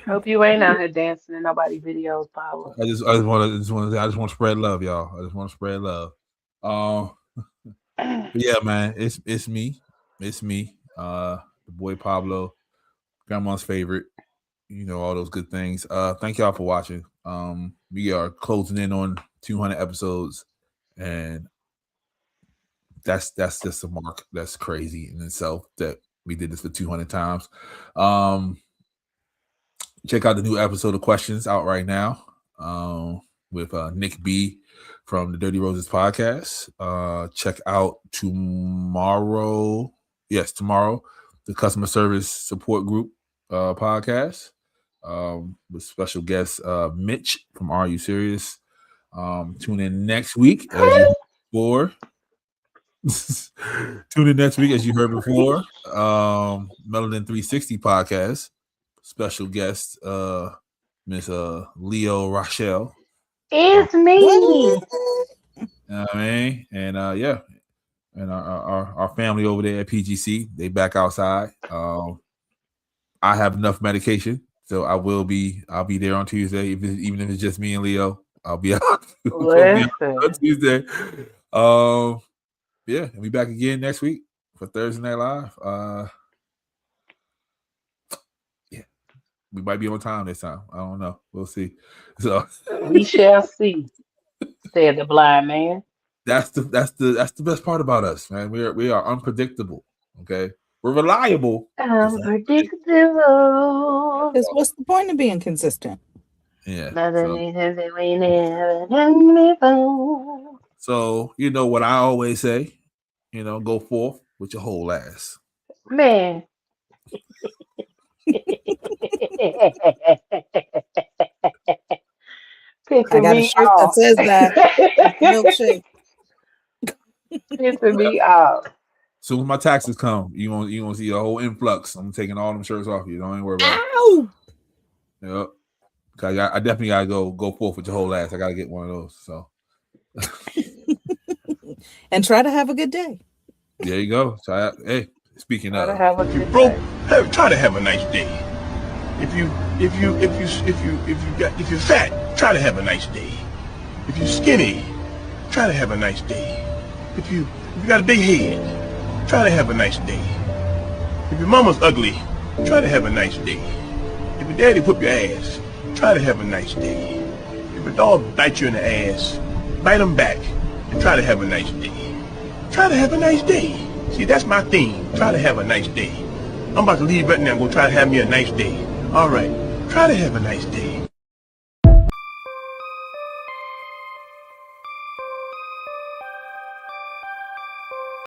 Hope you ain't out here dancing in nobody's videos, Pablo. I just want to spread love, y'all. I just want to spread love. But yeah, man, it's me. The boy Pablo, grandma's favorite. All those good things. Thank y'all for watching. We are closing in on 200 episodes, and that's just a mark. That's crazy in itself that we did this for 200 times. Check out the new episode of Questions out right now with Nick B from the Dirty Roses podcast. Check out tomorrow, the Customer Service Support Group podcast with special guest Mitch from Are You Serious? Tune in next week as you before. Tune in next week as you heard before. Melanin 360 podcast. Special guest, Miss Leo Rochelle. It's me. You know what I mean? And yeah. And our family over there at PGC, they back outside. I have enough medication, so I'll be there on Tuesday. Even if it's just me and Leo, I'll be out on Tuesday. Yeah, and we back again next week for Thursday Night Live. Yeah, we might be on time this time. I don't know. We'll see. So we shall see, said the blind man. That's the best part about us, man. We are unpredictable. Okay, we're reliable. Unpredictable. Because what's the point of being consistent? Yeah. So you know what I always say. You know, go forth with your whole ass. Man. I got a shirt that says that. Milkshake. Pissing me off. Soon as my taxes come, you gonna see a whole influx. I'm taking all them shirts off you. Don't even worry about it. Yep. I definitely gotta go forth with your whole ass. I gotta get one of those. So and try to have a good day. There you go. So hey, speaking of, if you broke, try to have a nice day. If you're fat, try to have a nice day. If you're skinny, try to have a nice day. If you got a big head, try to have a nice day. If your mama's ugly, try to have a nice day. If your daddy whoop your ass, try to have a nice day. If a dog bites you in the ass, bite him back and try to have a nice day. Try to have a nice day. See, that's my theme. Try to have a nice day. I'm about to leave right now and go try to have me a nice day. All right. Try to have a nice day.